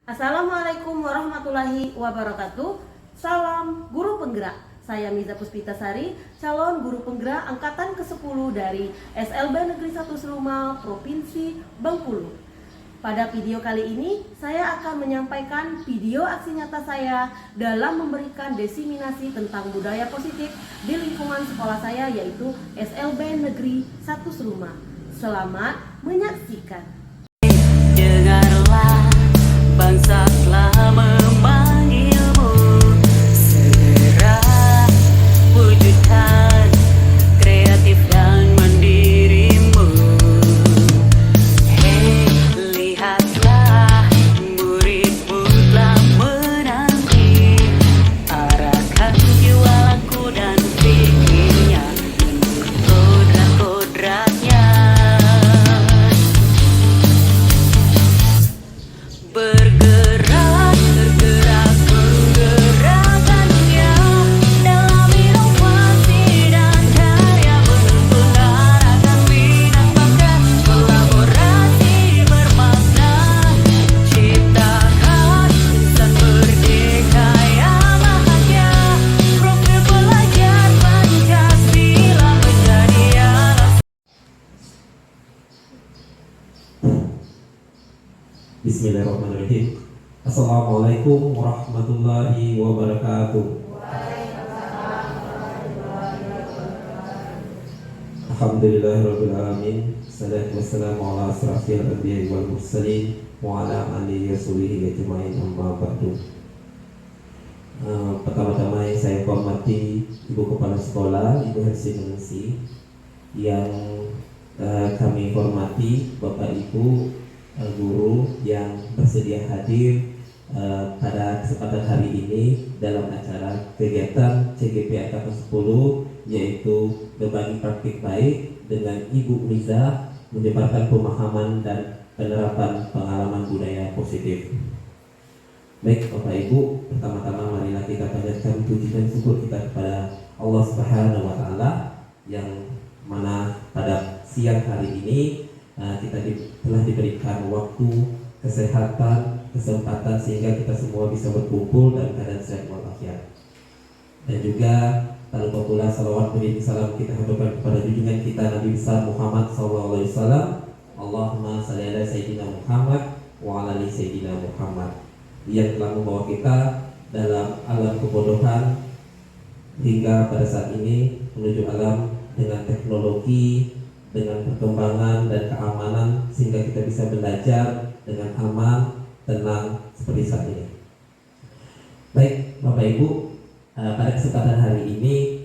Assalamualaikum warahmatullahi wabarakatuh. Salam guru penggerak. Saya Miza Puspitasari, calon guru penggerak angkatan ke-10 dari SLB Negeri 1 Seluma, Provinsi Bengkulu. Pada video kali ini, saya akan menyampaikan video aksi nyata saya dalam memberikan diseminasi tentang budaya positif di lingkungan sekolah saya, yaitu SLB Negeri 1 Seluma. Selamat menyaksikan. Dengarlah, bangsa telah memanggilmu, segera wujudkan kreatif dan mandirimu. Hei, lihatlah, muridmu telah menanti, arahkan jiwa laku dan pikirnya menurut kodrat-kodratnya. Bergerak, tergerak, penggerakannya dalam inovasi dan karya menuntun arahkan minat bakat, kolaborasi bermakna, ciptakan insan merdeka yang bahagia, profil belajar Pancasila menjadi alam. Bismillahirrahmanirrahim. Assalamualaikum warahmatullahi wabarakatuh. Alhamdulillahirabbil alamin. Salatu wassalamu ala asrafil anbiya'i wal mursalin wa ala alihi washabihi ajmain, amma ba'du. Pertama-tama yang saya hormati Ibu Kepala Sekolah, Ibu Hersi yang kami hormati Bapak Ibu guru yang bersedia hadir pada kesempatan hari ini dalam acara kegiatan CGP Angkatan 10, yaitu berbagi praktik baik dengan Ibu Miza, menyebarkan pemahaman dan penerapan pengalaman budaya positif. Baik Bapak Ibu, pertama-tama marilah kita panjatkan puji dan syukur kita kepada Allah Subhanahu wa Ta'ala, yang mana pada siang hari ini kita telah diberikan waktu, kesehatan, kesempatan sehingga kita semua bisa berkumpul dalam keadaan sehat walafiat. Dan juga tak lupa pula salawat dan salam kita haturkan kepada junjungan kita Nabi besar Muhammad SAW. Allahumma shalli ala sayyidina Muhammad wa ala ali sayyidina Muhammad, yang telah membawa kita dalam alam kebodohan hingga pada saat ini menuju alam dengan teknologi, dengan perkembangan dan keamanan, sehingga kita bisa belajar dengan aman, tenang seperti saat ini. Baik Bapak Ibu, pada kesempatan hari ini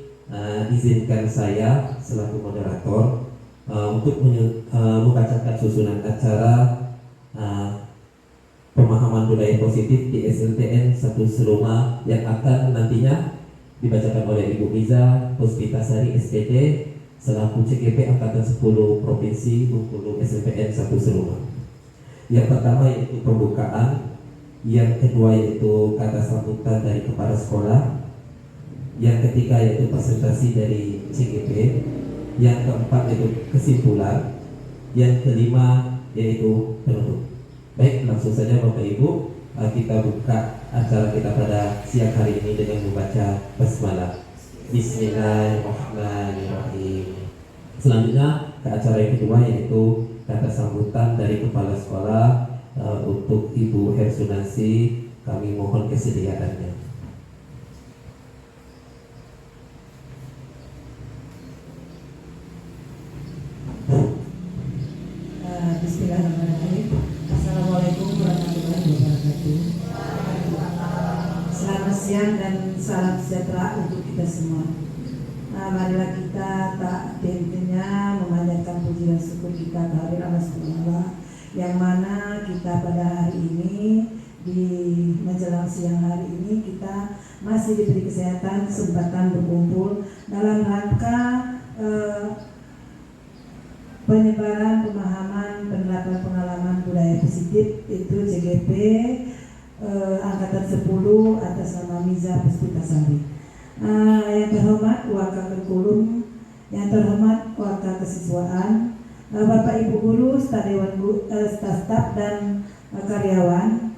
izinkan saya selaku moderator untuk membacakan susunan acara pemahaman budaya positif di SLTN 1 Seluma yang akan nantinya dibacakan oleh Ibu Miza Puspitasari SPD selaku CGP Angkatan 10 Provinsi Bengkulu SLPN 1 Seluma. Yang pertama yaitu pembukaan, yang kedua yaitu kata sambutan dari kepala sekolah, yang ketiga yaitu presentasi dari CGP, yang keempat yaitu kesimpulan, yang kelima yaitu penutup. Baik, langsung saja Bapak Ibu, kita buka acara kita pada siang hari ini dengan membaca basmalah. Bismillahirrahmanirrahim. Selanjutnya ke acara yang kedua, yaitu kata sambutan dari kepala sekolah untuk Ibu Hersunasi. Kami mohon kesediaannya. Bismillahirrahmanirrahim. Assalamualaikum warahmatullahi wabarakatuh. Selamat siang dan salam sejahtera untuk kita semua. Marilah kita tak henti-hentinya memanjatkan puji dan syukur kita kehadirat Allah SWT, yang mana kita pada hari ini di menjelang siang hari ini kita masih diberi kesehatan, kesempatan berkumpul dalam rangka penyebaran pemahaman penerapan pengalaman budaya positif, itu CGP Angkatan 10 atas nama Miza Puspitasari. Yang terhormat Wakil Kurikulum, yang terhormat Wakil Kesiswaan, Bapak Ibu guru, staf dan karyawan,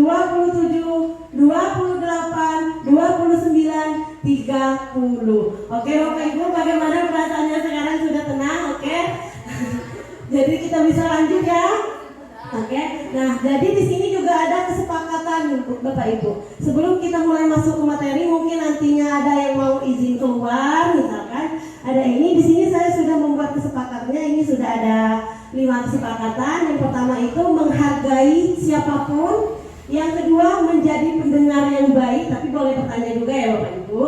Oke Bapak Ibu, bagaimana perasaannya sekarang, sudah tenang? Oke. Jadi kita bisa lanjut ya. Oke. Nah, jadi di sini juga ada kesepakatan Bapak Ibu. Sebelum kita mulai masuk ke materi, mungkin nantinya ada yang mau izin keluar, misalkan ada ini. Di sini saya sudah membuat kesepakatannya. Ini sudah ada 5 kesepakatan. Yang pertama itu menghargai siapapun. Yang kedua menjadi pendengar yang baik, tapi boleh bertanya juga ya Bapak Ibu.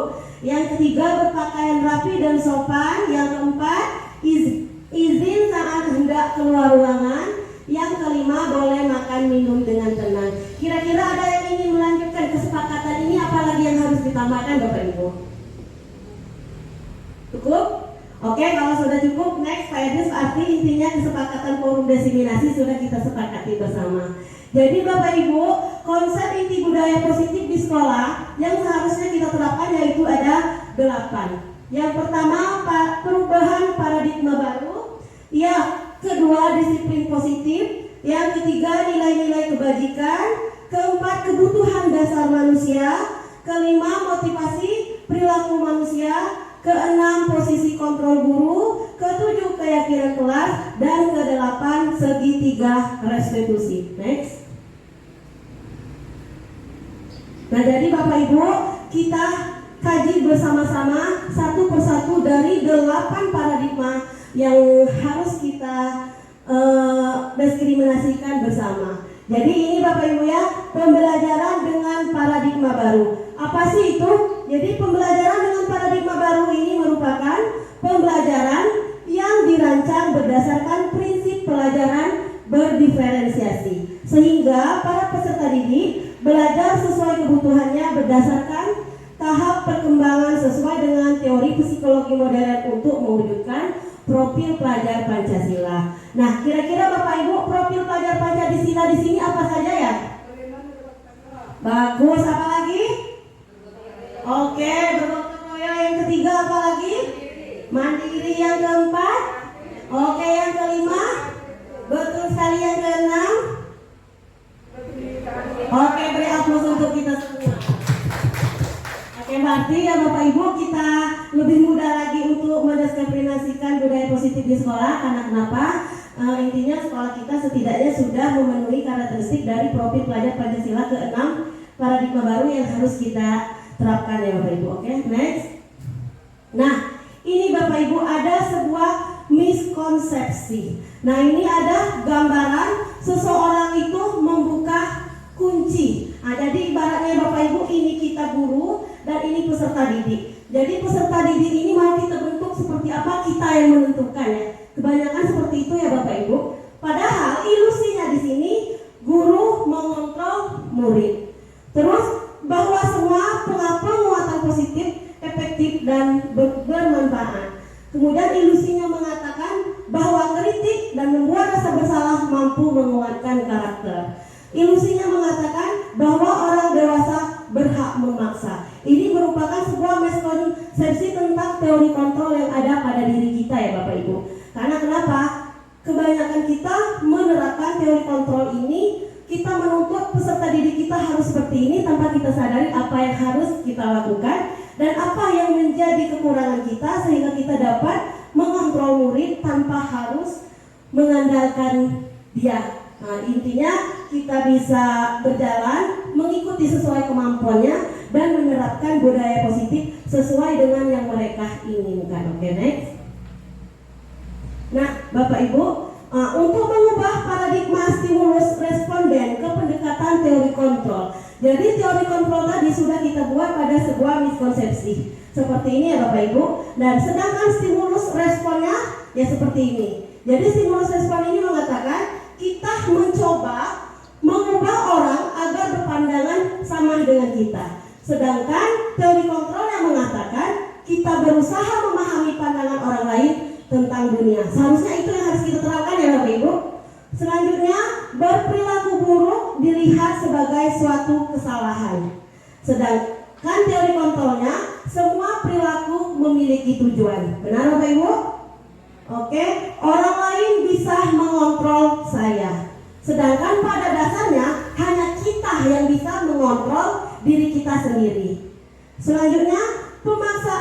Yang ketiga berpakaian rapi dan sopan. Yang keempat izin saat hendak keluar ruangan. Yang kelima boleh makan minum dengan tenang. Kira-kira ada yang ingin melanjutkan kesepakatan ini, apalagi yang harus ditambahkan Bapak Ibu? Cukup? Oke, kalau sudah cukup, next Pak Edis, arti intinya kesepakatan forum diseminasi sudah kita sepakati bersama. Jadi Bapak Ibu, konsep inti budaya positif di sekolah yang seharusnya kita terapkan yaitu ada 8. Yang pertama, perubahan paradigma baru. Ya, kedua, disiplin positif. Yang ketiga, nilai-nilai kebajikan. Keempat, kebutuhan dasar manusia. Kelima, motivasi perilaku manusia. Keenam, posisi kontrol guru. Ketujuh, keyakinan kelas. Dan kedelapan, segitiga restitusi. Next. Nah, jadi Bapak Ibu, kita kaji bersama-sama satu persatu dari 8 paradigma yang harus kita diskriminasikan bersama. Jadi ini Bapak Ibu ya, pembelajaran dengan paradigma baru. Apa sih itu? Jadi pembelajaran dengan paradigma baru ini merupakan pembelajaran yang dirancang berdasarkan prinsip pelajaran berdiferensiasi, sehingga para peserta didik belajar sesuai kebutuhannya berdasarkan tahap perkembangan sesuai dengan teori psikologi modern untuk mewujudkan profil pelajar Pancasila. Nah, kira-kira Bapak Ibu, profil pelajar Pancasila di sini apa saja ya? Bagus, apa lagi? Oke, bergotong royong. Yang ketiga apa lagi? Mandiri. Yang keempat? Oke, yang kelima? Betul sekali. Yang keenam? Oke, beri aplaus untuk kita semua. Oke, berarti ya Bapak Ibu, kita lebih mudah lagi untuk mendiskriminasikan budaya positif di sekolah. Karena kenapa? Intinya sekolah kita setidaknya sudah memenuhi karakteristik dari profil pelajar Pancasila ke-6 paradigma baru yang harus kita terapkan ya Bapak Ibu. Oke, next. Nah, ini Bapak Ibu ada sebuah miskonsepsi. Nah, ini ada gambaran seseorang itu membuka kunci. Nah, jadi ibaratnya Bapak Ibu, ini kita guru dan ini peserta didik. Jadi peserta didik ini mau kita bentuk seperti apa, kita yang menentukan ya. Kebanyakan seperti itu ya Bapak Ibu. Padahal ilusinya di sini guru mengontrol murid. Terus bahwa semua penguatan positif, efektif dan bermanfaat. Kemudian ilusinya mengatakan bahwa kritik dan membuat rasa bersalah mampu menguatkan karakter. Ilusinya mengatakan bahwa orang dewasa berhak memaksa. Ini merupakan sebuah miskonsepsi tentang teori kontrol yang ada pada diri kita ya Bapak Ibu. Karena kenapa? Kebanyakan kita menerapkan teori kontrol ini, kita menuntut peserta didik kita harus seperti ini tanpa kita sadari apa yang harus kita lakukan dan apa yang menjadi kekurangan kita sehingga kita dapat mengontrol murid tanpa harus mengandalkan dia. Nah, intinya kita bisa berjalan mengikuti sesuai kemampuannya dan menerapkan budaya positif sesuai dengan yang mereka inginkan. Oke, next. Nah, Bapak Ibu, untuk mengubah paradigma stimulus responden ke pendekatan teori kontrol. Jadi teori kontrol tadi sudah kita buat pada sebuah miskonsepsi seperti ini ya Bapak Ibu. Dan sedangkan stimulus responnya ya seperti ini. Jadi stimulus respon ini mengatakan kita mencoba mengubah orang agar berpandangan sama dengan kita. Sedangkan teori kontrol yang mengatakan kita berusaha memahami pandangan orang lain tentang dunia. Seharusnya itu yang harus kita terapkan ya Bapak Ibu. Selanjutnya, berperilaku buruk dilihat sebagai suatu kesalahan. Sedangkan teori kontrolnya, semua perilaku memiliki tujuan. Benar Bapak Ibu? Oke, orang lain bisa mengontrol saya. Sedangkan pada dasarnya hanya kita yang bisa mengontrol diri kita sendiri. Selanjutnya, pemaksa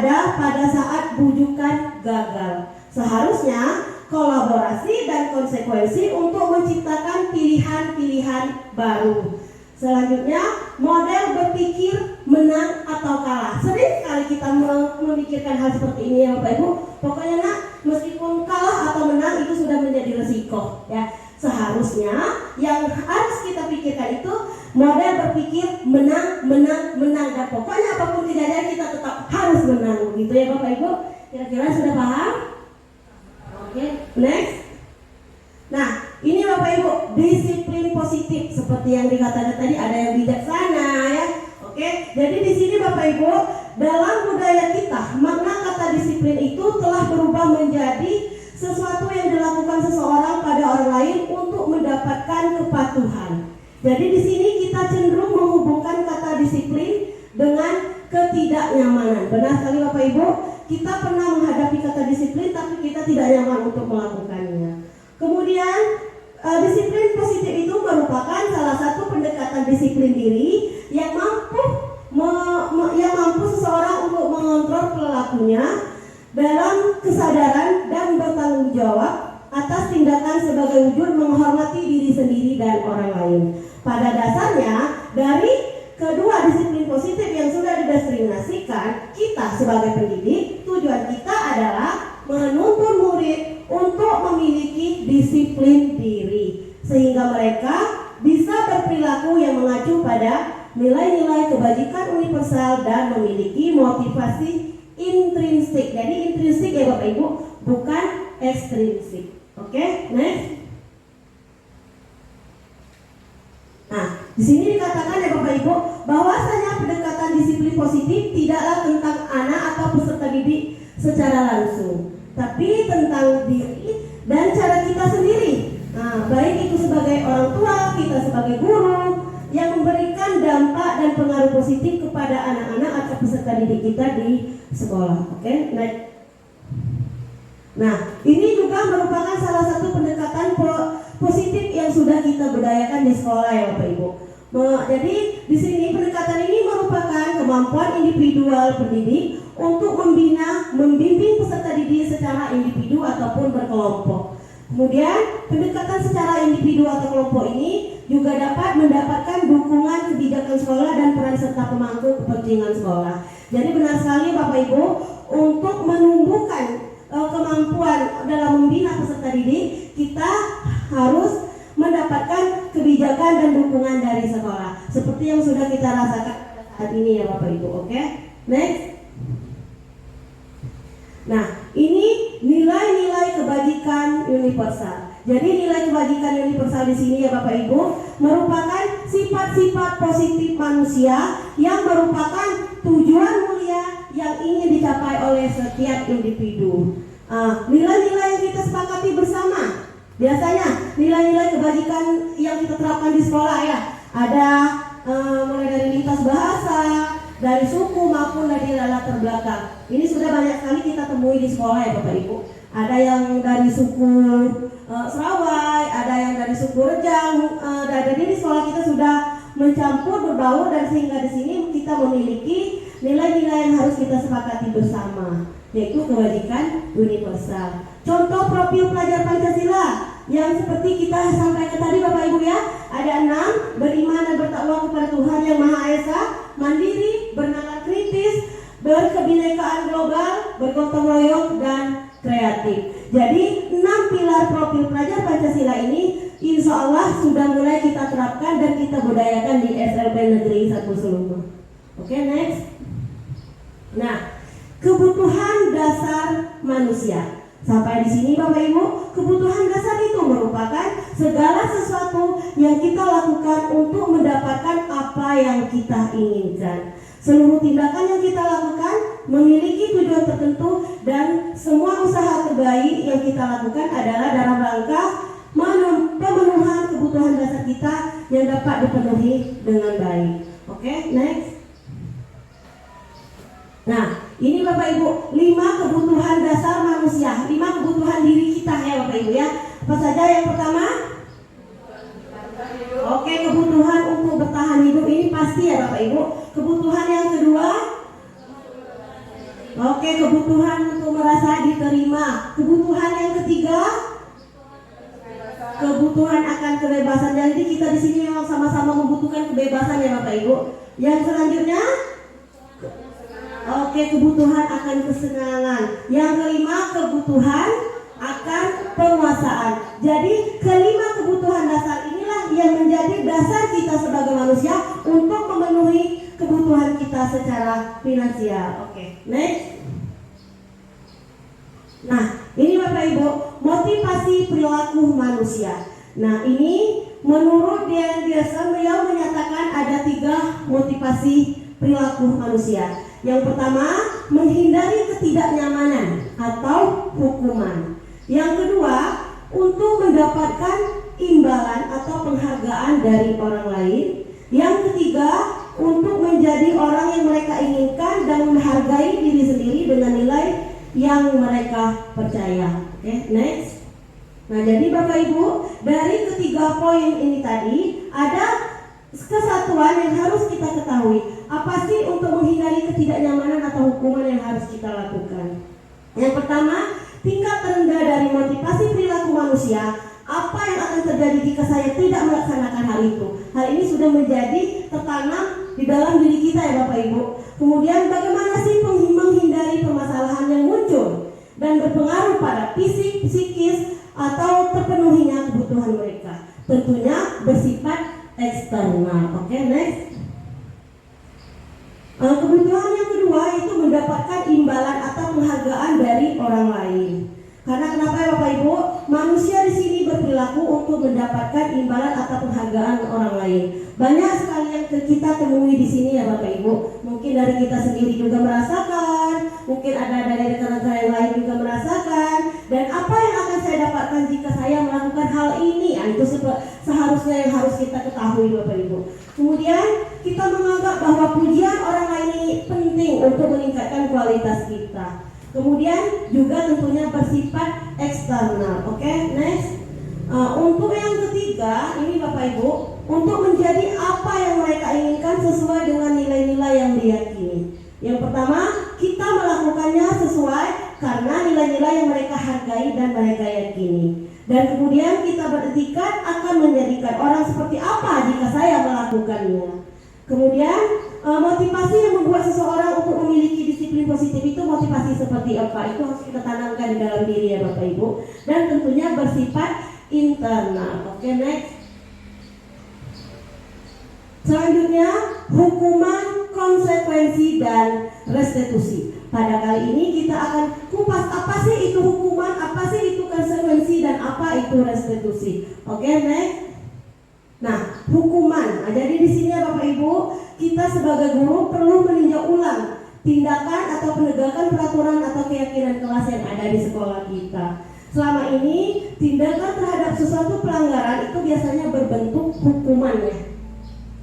ada pada saat bujukan gagal. Seharusnya kolaborasi dan konsekuensi untuk menciptakan pilihan-pilihan baru. Selanjutnya, model berpikir menang atau kalah. Sering sekali kita memikirkan hal seperti ini ya Bapak Ibu. Pokoknya nak, meskipun kalah atau menang itu sudah menjadi resiko ya. Seharusnya yang harus kita pikirkan itu model berpikir menang, dan pokoknya apapun kejadian kita tetap harus menang, gitu ya Bapak Ibu. Kira-kira sudah paham? Oke, next. Nah, ini Bapak Ibu, disiplin positif seperti yang dikatakan tadi, ada yang bijaksana ya. Oke, jadi di sini Bapak Ibu, dalam budaya kita, makna kata disiplin itu telah berubah menjadi sesuatu yang dilakukan seseorang pada orang lain untuk mendapatkan kepatuhan. Jadi di sini kita cenderung menghubungkan kata disiplin dengan ketidaknyamanan. Benar sekali Bapak Ibu, kita pernah menghadapi kata disiplin tapi kita tidak nyaman untuk melakukannya. Kemudian disiplin positif itu merupakan salah satu pendekatan disiplin diri yang mampu seseorang untuk mengontrol perilakunya dalam kesadaran dan bertanggung jawab atas tindakan sebagai wujud menghormati diri sendiri dan orang lain. Pada dasarnya, dari kedua disiplin positif yang sudah didefinisikan, kita sebagai pendidik, tujuan kita adalah menuntun murid untuk memiliki disiplin diri, sehingga mereka bisa berperilaku yang mengacu pada nilai-nilai kebajikan universal dan memiliki motivasi intrinsik. Jadi intrinsik ya Bapak Ibu, bukan ekstrinsik. Oke, next. Nah, di sini dikatakan ya Bapak Ibu, bahwasanya pendekatan disiplin positif tidaklah tentang anak atau peserta didik secara langsung, tapi tentang diri dan cara kita sendiri. Nah, baik itu sebagai orang tua, kita sebagai guru yang memberikan dampak dan pengaruh positif kepada anak-anak atau peserta didik kita di sekolah. Oke, next. Nah, ini juga merupakan salah satu pendekatan positif yang sudah kita budayakan di sekolah ya Bapak Ibu. Jadi di sini pendekatan ini merupakan kemampuan individual pendidik untuk membina, membimbing peserta didik secara individu ataupun berkelompok. Kemudian pendekatan secara individu atau kelompok ini juga dapat mendapatkan dukungan kebijakan sekolah dan peran serta pemangku kepentingan sekolah. Jadi benar sekali Bapak Ibu, untuk menumbuhkan kemampuan dalam membina peserta didik, kita harus mendapatkan kebijakan dan dukungan dari sekolah, seperti yang sudah kita rasakan saat ini ya Bapak Ibu. Oke, next. Nah, ini nilai-nilai kebajikan universal. Jadi nilai kebajikan universal di sini ya Bapak Ibu merupakan sifat-sifat positif manusia yang merupakan tujuan mulia yang ingin dicapai oleh setiap individu. Nilai-nilai yang kita sepakati bersama, biasanya nilai-nilai kebajikan yang kita terapkan di sekolah ya, ada mulai dari lintas bahasa, dari suku maupun dari latar belakang. Ini sudah banyak sekali kita temui di sekolah ya Bapak Ibu. Ada yang dari suku Serawai, ada yang dari suku Rejang. Jadi di sekolah kita sudah mencampur berbaur, dan sehingga di sini kita memiliki nilai-nilai yang harus kita sepakati bersama, yaitu kebajikan universal. Contoh profil pelajar Pancasila yang seperti kita sampaikan tadi Bapak Ibu ya, ada 6: beriman dan bertakwa kepada Tuhan Yang Maha Esa, mandiri, bernalar kritis, berkebinekaan global, bergotong royong, dan kreatif. Jadi 6 pilar profil pelajar Pancasila ini insya Allah sudah mulai kita terapkan dan kita budayakan di SLB Negeri 1 Seluma. Oke, next. Nah, kebutuhan dasar manusia. Sampai di sini Bapak Ibu, kebutuhan dasar itu merupakan segala sesuatu yang kita lakukan untuk mendapatkan apa yang kita inginkan. Seluruh tindakan yang kita lakukan memiliki tujuan tertentu, dan semua usaha terbaik yang kita lakukan adalah dalam rangka pemenuhan kebutuhan dasar kita yang dapat dipenuhi dengan baik. Oke, next. Nah, ini Bapak Ibu, 5 kebutuhan dasar manusia, 5 kebutuhan diri kita ya Bapak Ibu ya. Apa saja yang pertama? Oke, kebutuhan untuk bertahan hidup ini pasti ya Bapak Ibu. Kebutuhan yang kedua? Oke, kebutuhan untuk merasa diterima. Kebutuhan yang ketiga, kebutuhan akan kebebasan. Jadi kita di sini memang sama-sama membutuhkan kebebasan ya Bapak Ibu. Yang selanjutnya, oke, kebutuhan akan kesenangan. Yang kelima, kebutuhan akan penguasaan. Jadi kelima kebutuhan dasar inilah yang menjadi dasar kita sebagai manusia untuk memenuhi kebutuhan kita secara finansial. Oke, next. Nah, ini Bapak Ibu, motivasi perilaku manusia. Nah, ini menurut Dian Pearson, beliau menyatakan ada 3 motivasi perilaku manusia. Yang pertama, menghindari ketidaknyamanan atau hukuman. Yang kedua, untuk mendapatkan imbalan atau penghargaan dari orang lain. Yang ketiga, untuk menjadi orang yang mereka inginkan dan menghargai diri sendiri dengan nilai yang mereka percaya. Oke, next. Nah, jadi Bapak Ibu, dari ketiga poin ini tadi ada kesatuan yang harus kita ketahui. Apa sih untuk menghindari ketidaknyamanan atau hukuman yang harus kita lakukan? Yang pertama, tingkat terendah dari motivasi perilaku manusia. Apa yang akan terjadi jika saya tidak melaksanakan hal itu? Hal ini sudah menjadi tertanam di dalam diri kita ya Bapak Ibu. Kemudian bagaimana sih menghindari permasalahan yang muncul dan berpengaruh pada fisik, psikis, atau terpenuhinya kebutuhan mereka? Tentunya bersifat eksternal. Oke, next. Kebutuhan yang kedua itu mendapatkan imbalan atau penghargaan dari orang lain. Karena kenapa ya Bapak Ibu? Manusia di sini berperilaku untuk mendapatkan imbalan atau penghargaan orang lain. Banyak sekali yang kita temui di sini ya Bapak Ibu. Mungkin dari kita sendiri juga merasakan, mungkin ada dari rekan-rekan yang lain juga merasakan. Dan apa yang akan saya dapatkan jika saya melakukan hal ini? Nah, itu seharusnya yang harus kita ketahui Bapak Ibu. Kemudian kita menganggap bahwa pujian orang lain ini penting untuk meningkatkan kualitas kita. Kemudian juga tentunya bersifat eksternal. Oke, next. Untuk yang ketiga, ini Bapak Ibu, untuk menjadi apa yang mereka inginkan sesuai dengan nilai-nilai yang diyakini. Yang pertama, kita melakukannya sesuai karena nilai-nilai yang mereka hargai dan mereka yakini. Dan kemudian kita beretikat akan menjadikan orang seperti apa jika saya melakukannya. Kemudian motivasi yang membuat seseorang untuk memiliki disiplin positif itu motivasi seperti apa? Itu harus kita tanamkan di dalam diri ya Bapak Ibu. Dan tentunya bersifat internal. Oke, next. Selanjutnya, hukuman, konsekuensi, dan restitusi. Pada kali ini kita akan kupas apa sih itu hukuman, apa sih itu konsekuensi, dan apa itu restitusi. Oke, next. Nah, hukuman. Nah, jadi di sini ya Bapak Ibu, kita sebagai guru perlu meninjau ulang tindakan atau penegakan peraturan atau keyakinan kelas yang ada di sekolah kita. Selama ini, tindakan terhadap sesuatu pelanggaran itu biasanya berbentuk hukuman ya.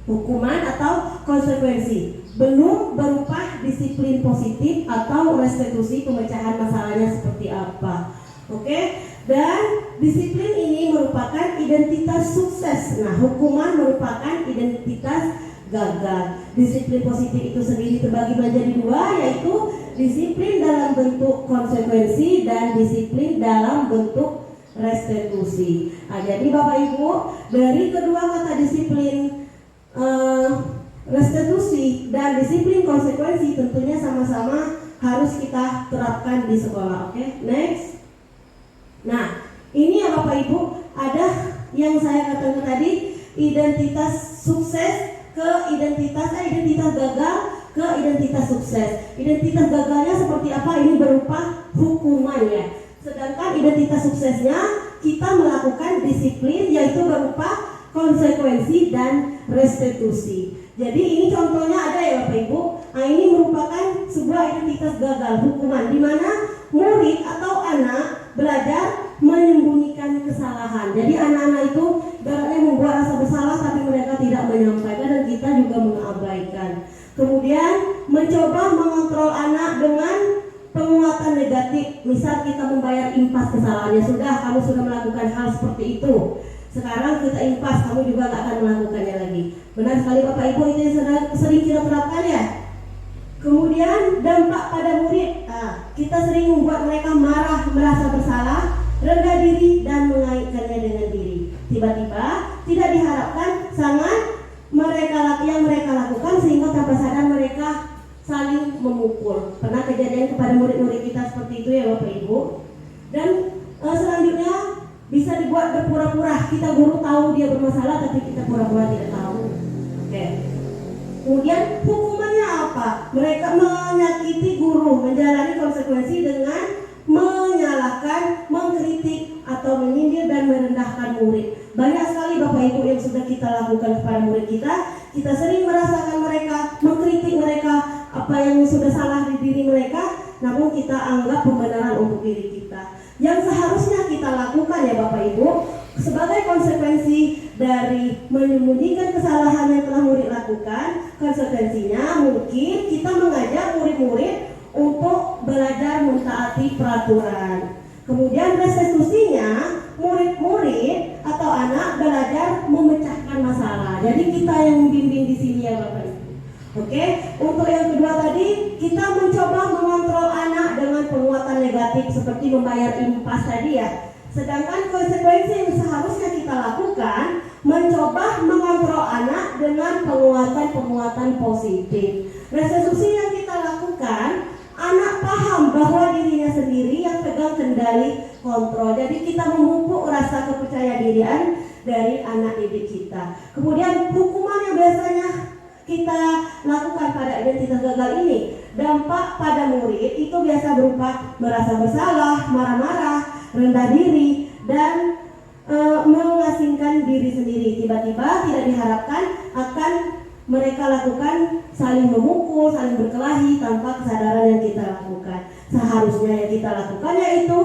Hukuman atau konsekuensi, belum berupa disiplin positif atau restitusi pemecahan masalahnya seperti apa. Oke, dan disiplin ini merupakan identitas sukses. Nah, hukuman merupakan identitas gagal. Disiplin positif itu sendiri terbagi menjadi 2, yaitu disiplin dalam bentuk konsekuensi dan disiplin dalam bentuk restitusi. Nah, jadi Bapak Ibu, dari kedua kata disiplin restitusi dan disiplin konsekuensi tentunya sama-sama harus kita terapkan di sekolah. Oke, next. Nah, ini ya Bapak Ibu, ada yang saya katakan tadi, identitas sukses ke identitas gagal ke identitas sukses. Identitas gagalnya seperti apa? Ini berupa hukuman ya. Sedangkan identitas suksesnya kita melakukan disiplin, yaitu berupa konsekuensi dan restitusi. Jadi ini contohnya ada ya Bapak Ibu. Nah, ini merupakan sebuah identitas gagal, hukuman, di mana murid atau anak belajar menyembunyikan kesalahan. Jadi anak-anak itu ibaratnya membuat rasa bersalah tapi mereka tidak menyampaikan dan kita juga mengabaikan. Kemudian mencoba mengontrol anak dengan penguatan negatif. Misal kita membayar impas kesalahannya, kamu sudah melakukan hal seperti itu. Sekarang kita impas, kamu juga gak akan melakukannya lagi. Benar sekali Bapak Ibu, itu yang sering kita terapkan ya. Kemudian dampak pada murid, kita sering membuat mereka marah, merasa bersalah, rendah diri dan mengaitkannya dengan diri. Tiba-tiba tidak diharapkan sangat yang mereka lakukan sehingga tanpa sadar mereka saling memukul. Pernah kejadian kepada murid-murid kita seperti itu ya Bapak Ibu. Dan selanjutnya bisa dibuat berpura-pura. Kita guru tahu dia bermasalah tapi kita pura-pura tidak tahu. Oke. Kemudian hukumannya apa? Mereka menyakiti guru, menjalani konsekuensi dengan menyalahkan, mengkritik atau menyindir dan merendahkan murid. Banyak sekali Bapak Ibu yang sudah kita lakukan kepada murid kita. Kita sering merasakan mereka, mengkritik mereka apa yang sudah salah di diri mereka, namun kita anggap pembenaran untuk diri kita. Yang seharusnya kita lakukan ya Bapak Ibu, sebagai konsekuensi dari menyembunyikan kesalahan yang telah murid lakukan, konsekuensinya mungkin kita mengajak murid-murid untuk belajar mentaati peraturan. Kemudian restitusinya, murid-murid atau anak belajar memecahkan masalah. Jadi kita yang membimbing di sini ya Bapak Ibu. Oke, untuk yang kedua tadi kita mencoba mengontrol anak dengan penguatan negatif seperti membayar impas tadi ya. Sedangkan konsekuensi yang seharusnya kita lakukan mencoba mengontrol anak dengan penguatan positif. Restitusi yang kita lakukan, anak paham bahwa dirinya sendiri yang pegang kendali kontrol. Jadi kita memupuk rasa kepercayaan dari anak didik kita. Kemudian hukuman yang biasanya kita lakukan pada identitas gagal ini, dampak pada murid itu biasa berupa merasa bersalah, marah-marah, rendah diri, dan mengasingkan diri sendiri. Tiba-tiba tidak diharapkan akan mereka lakukan saling memukul, saling berkelahi tanpa kesadaran yang kita lakukan. Seharusnya yang kita lakukan yaitu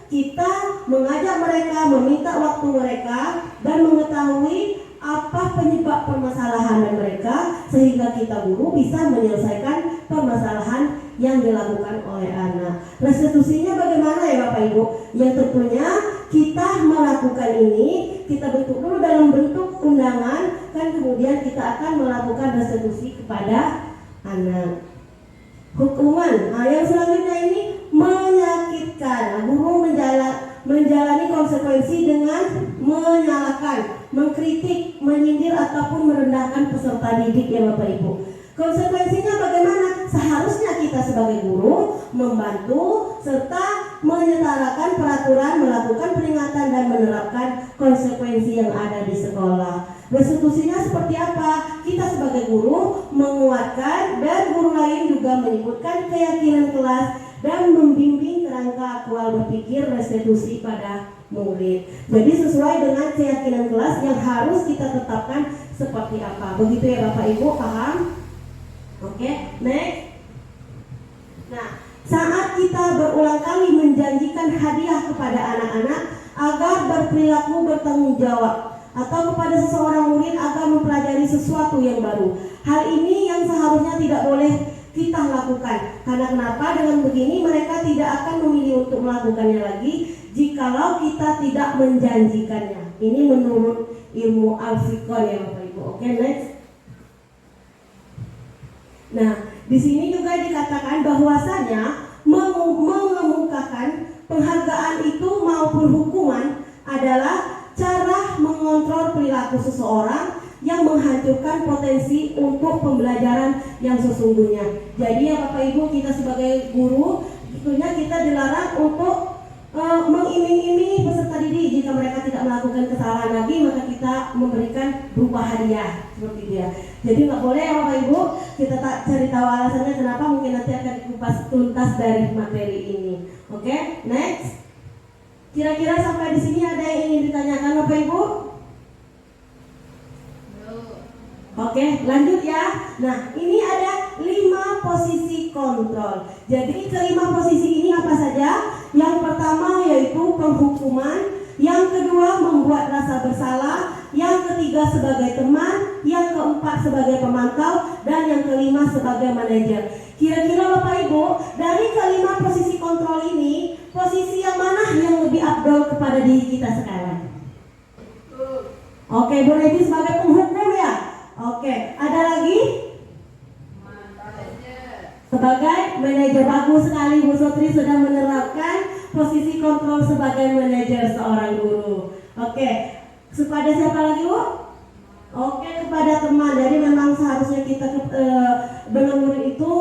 kita mengajak mereka, meminta waktu mereka, dan mengetahui apa penyebab permasalahan mereka sehingga kita guru bisa menyelesaikan permasalahan yang dilakukan oleh anak. Restitusinya bagaimana ya Bapak Ibu? Yang tentunya kita melakukan ini, kita bentuk dulu dalam bentuk undangan, kan kemudian kita akan melakukan restitusi kepada anak. Hukuman, yang selanjutnya ini menyakitkan. Guru menjalani konsekuensi dengan menyalahkan, mengkritik, menyindir ataupun merendahkan peserta didik ya Bapak Ibu. Konsekuensinya bagaimana? Seharusnya kita sebagai guru membantu serta menyetarakan peraturan, melakukan peringatan dan menerapkan konsekuensi yang ada di sekolah. Restitusinya seperti apa? Kita sebagai guru menguatkan dan guru lain juga menyebutkan keyakinan kelas dan membimbing kerangka aktual berpikir restitusi pada murid. Jadi sesuai dengan keyakinan kelas yang harus kita tetapkan seperti apa. Begitu ya Bapak Ibu, paham? Oke, next. Nah, saat kita berulang kali menjanjikan hadiah kepada anak-anak agar berperilaku bertanggung jawab atau kepada seseorang murid agar mempelajari sesuatu yang baru, hal ini yang seharusnya tidak boleh kita lakukan. Karena kenapa? Dengan begini mereka tidak akan memilih untuk melakukannya lagi jikalau kita tidak menjanjikannya. Ini menurut ilmu Al-Fiqh ya Bapak Ibu. Oke, next. Nah, di sini juga dikatakan bahwasanya mengemukakan penghargaan itu maupun hukuman adalah cara mengontrol perilaku seseorang yang menghancurkan potensi untuk pembelajaran yang sesungguhnya. Jadi ya Bapak Ibu, kita sebagai guru tentunya kita dilarang untuk mengiming-iming peserta didik. Jika mereka tidak melakukan kesalahan lagi, maka kita memberikan berupa hadiah seperti itu ya. Jadi nggak boleh ya Bapak Ibu, kita cari tahu alasannya kenapa, mungkin nanti akan dikupas tuntas dari materi ini. Oke, next. Kira-kira sampai di sini ada yang ingin ditanyakan Bapak Ibu? Oke, lanjut ya. Nah, ini ada 5 posisi kontrol. Jadi kelima posisi ini apa saja? Yang pertama yaitu penghukuman, yang kedua membuat rasa bersalah, yang ketiga sebagai teman, yang keempat sebagai pemantau, dan yang kelima sebagai manajer. Kira-kira Bapak Ibu, dari kelima posisi kontrol ini, posisi yang mana yang lebih afdol kepada diri kita sekarang? Oke, Bu Redi sebagai penghukum ya. Oke, ada lagi? Sebagai manajer, bagus sekali Bu Sutri sudah menerapkan posisi kontrol sebagai manajer seorang guru. Oke, kepada siapa lagi Bu? Oke, kepada teman. Jadi memang seharusnya kita benar-benar itu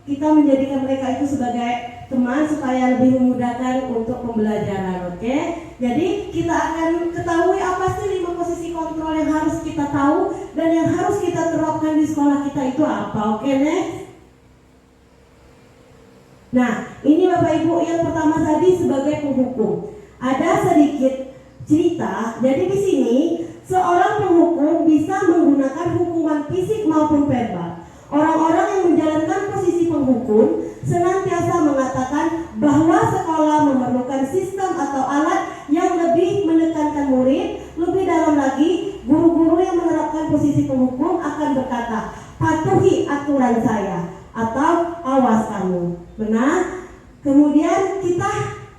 kita menjadikan mereka itu sebagai teman supaya lebih memudahkan untuk pembelajaran. Oke, jadi kita akan ketahui apa sih 5 posisi kontrol yang harus kita tahu dan yang harus kita terapkan di sekolah kita itu apa. Oke, next. Nah, ini Bapak Ibu yang pertama tadi sebagai penghukum. Ada sedikit cerita. Jadi di sini seorang penghukum bisa menggunakan hukuman fisik maupun verbal. Orang-orang yang menjalankan posisi penghukum senantiasa mengatakan bahwa sekolah memerlukan sistem atau alat yang lebih menekankan murid. Lebih dalam lagi, guru-guru yang menerapkan posisi penghukum akan berkata, patuhi aturan saya atau awas kamu. Benar? Kemudian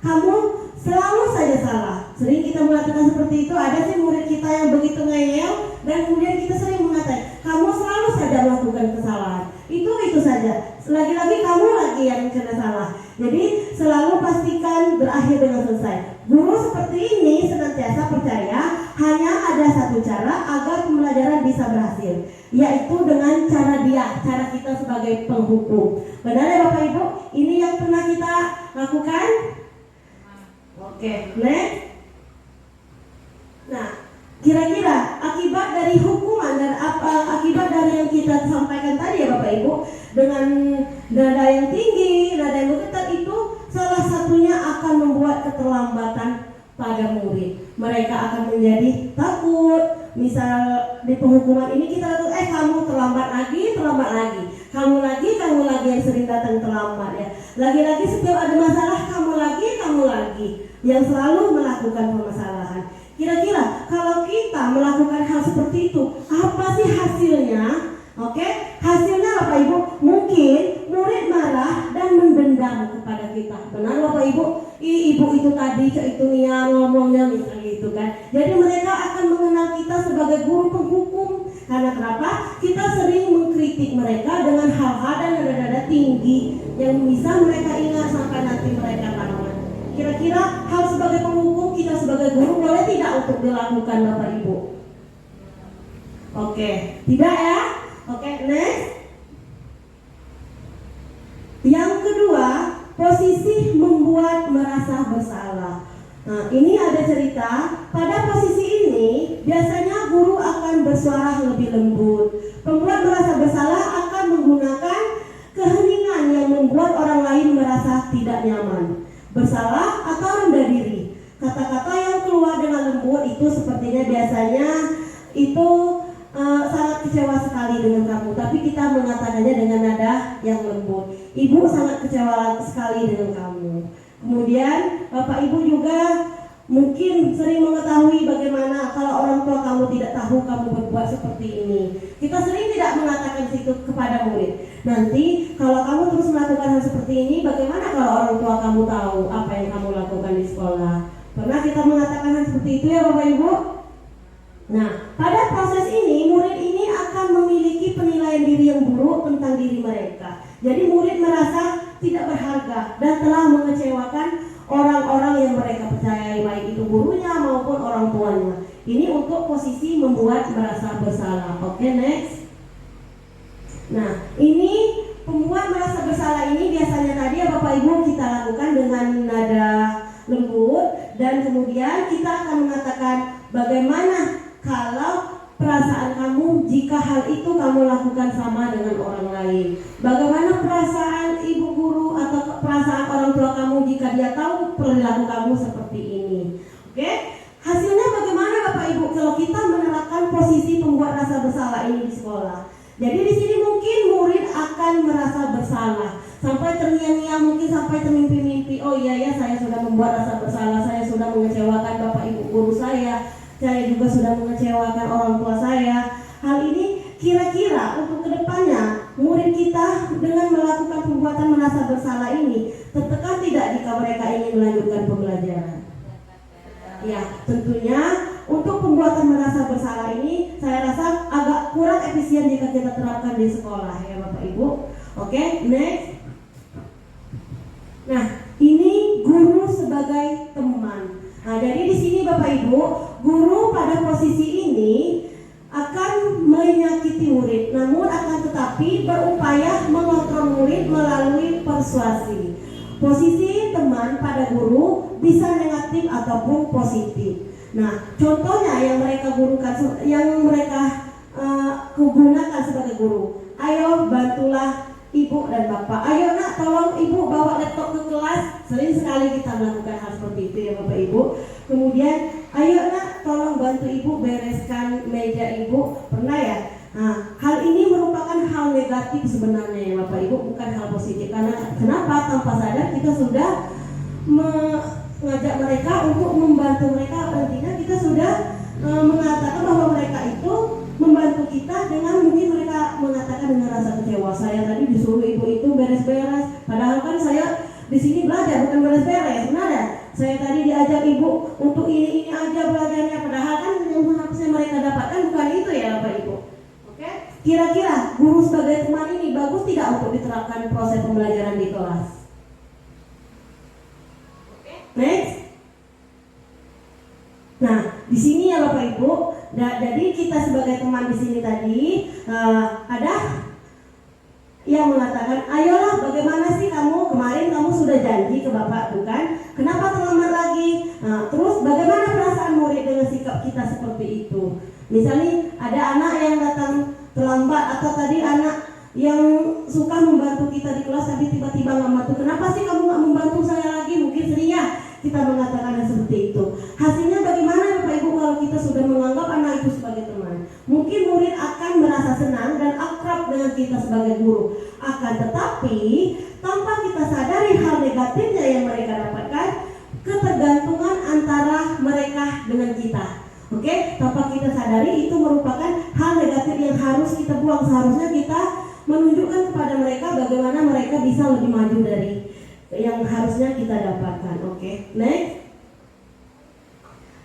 kamu selalu saja salah. Sering kita mengatakan seperti itu. Ada sih murid kita yang begitu ngeyel dan kemudian kita sering mengatakan kamu selalu saja melakukan kesalahan. Itu saja. Lagi-lagi kamu lagi yang kena salah. Jadi selalu pastikan berakhir dengan selesai. Guru seperti ini senantiasa percaya hanya ada satu cara agar pembelajaran bisa berhasil, yaitu dengan cara kita sebagai penghukum. Benar ya Bapak Ibu? Ini yang pernah kita lakukan? Oke, next. Nah, kira-kira akibat dari hukuman dan akibat dari yang kita sampaikan tadi ya Bapak Ibu, dengan nada yang tinggi, nada yang bergetar itu salah satunya akan membuat keterlambatan pada murid. Mereka akan menjadi takut. Misal di penghukuman ini kita lakukan, kamu terlambat lagi, kamu lagi yang sering datang terlambat ya. Lagi-lagi setiap ada masalah kamu lagi yang selalu melakukan permasalahan. Kira-kira kalau kita melakukan hal seperti itu, apa sih hasilnya? Oke, hasilnya Bapak Ibu, mungkin murid marah dan mendendam kepada kita. Benar Bapak Ibu? Ibu itu tadi itu nia ngomongnya misalnya itu kan. Jadi mereka akan mengenal kita sebagai guru penghukum. Karena kenapa? Kita sering mengkritik mereka dengan hal-hal dan nada-nada tinggi yang bisa mereka ingat sampai nanti mereka tamat. Kira-kira hal sebagai penghukum kita sebagai guru boleh tidak untuk dilakukan Bapak Ibu? Oke, tidak ya? Oke, next. Yang kedua, posisi membuat merasa bersalah. Nah, ini ada cerita. Pada posisi ini, biasanya guru akan bersuara lebih lembut. Pembuat merasa bersalah akan menggunakan keheningan yang membuat orang lain merasa tidak nyaman, bersalah atau rendah diri. Kata-kata yang keluar dengan lembut itu sepertinya biasanya itu sangat kecewa sekali dengan kamu, tapi kita mengatakannya dengan nada yang lembut. Ibu sangat kecewa sekali dengan kamu. Kemudian Bapak Ibu juga mungkin sering mengetahui bagaimana kalau orang tua kamu tidak tahu kamu berbuat seperti ini. Kita sering tidak mengatakan itu kepada murid. Nanti kalau kamu terus melakukan hal seperti ini, bagaimana kalau orang tua kamu tahu apa yang kamu lakukan di sekolah? Pernah kita mengatakan hal seperti itu ya Bapak Ibu? Nah, pada proses ini murid ini akan memiliki penilaian diri yang buruk tentang diri mereka. Jadi murid merasa tidak berharga dan telah mengecewakan orang-orang yang mereka percayai, baik itu gurunya maupun orang tuanya. Ini untuk posisi membuat merasa bersalah. Oke, next. Nah, ini pembuat merasa bersalah ini biasanya tadi ya Bapak Ibu kita lakukan dengan nada lembut dan kemudian kita akan mengatakan bagaimana kalau perasaan kamu jika hal itu kamu lakukan sama dengan orang lain. Bagaimana perasaan ibu guru atau perasaan orang tua kamu jika dia tahu perilaku kamu seperti ini. Oke? Hasilnya bagaimana Bapak Ibu kalau kita menerapkan posisi pembuat rasa bersalah ini di sekolah? Jadi di sini mungkin murid akan merasa bersalah sampai terngiang-ngiang, mungkin sampai termimpi-mimpi. Oh iya ya, saya sudah membuat rasa bersalah, saya sudah mengecewakan Bapak Ibu guru saya juga sudah mengecewakan orang tua saya. Hal ini kira-kira untuk kedepannya murid kita dengan melakukan perbuatan merasa bersalah ini tertekan tidak jika mereka ingin melanjutkan pembelajaran? Ya, tentunya untuk pembuatan merasa bersalah ini saya rasa agak kurang efisien jika kita terapkan di sekolah ya Bapak Ibu. Oke, next. Bapak Ibu, guru pada posisi ini akan menyakiti murid, namun akan tetapi berupaya mengontrol murid melalui persuasi. Posisi teman pada guru bisa negatif ataupun positif. Nah, contohnya yang mereka gunakan sebagai guru. Ayo bantulah ibu dan bapak. Ayo nak, tolong ibu bawa laptop ke kelas. Sering sekali kita melakukan hal seperti itu ya Bapak Ibu. Kemudian, ayo nak, tolong bantu ibu bereskan meja ibu. Pernah ya? Nah, hal ini merupakan hal negatif sebenarnya ya Bapak Ibu, bukan hal positif. Karena kenapa? Tanpa sadar kita sudah mengajak mereka untuk membantu mereka. Artinya kita sudah mengatakan bahwa mereka itu membantu kita dengan mungkin mereka mengatakan dengan rasa kecewa. Saya tadi disuruh ibu itu beres-beres, padahal kan saya di sini belajar bukan beres-beres. Benar ya? Saya tadi diajak ibu untuk ini aja belajarnya, padahal kan yang harusnya mereka dapatkan bukan itu ya Bapak Ibu. Oke? Kira-kira guru sebagai teman ini bagus tidak untuk diterapkan proses pembelajaran di kelas? Oke? Next. Nah, di sini ya Bapak Ibu. Nah, jadi kita sebagai teman di sini tadi ada yang mengatakan, ayolah, bagaimana sih kemarin kamu sudah janji ke bapak bukan? Kenapa terlambat lagi? Nah, terus bagaimana perasaan murid dengan sikap kita seperti itu? Misalnya ada anak yang datang terlambat atau tadi anak yang suka membantu kita di kelas tapi tiba-tiba nggak membantu. Kenapa sih kamu nggak membantu saya lagi? Mungkin seringnya kita mengatakan seperti itu. Hasilnya bagaimana Bapak Ibu kalau kita sudah menganggap anak itu sebagai teman? Mungkin murid akan merasa senang dan akrab dengan kita sebagai guru. Akan tetapi tanpa kita sadari hal negatifnya yang mereka dapatkan, ketergantungan antara mereka dengan kita. Oke, tanpa kita sadari itu merupakan hal negatif yang harus kita buang. Seharusnya kita menunjukkan kepada mereka bagaimana mereka bisa lebih maju dari yang harusnya kita dapatkan. Oke, next.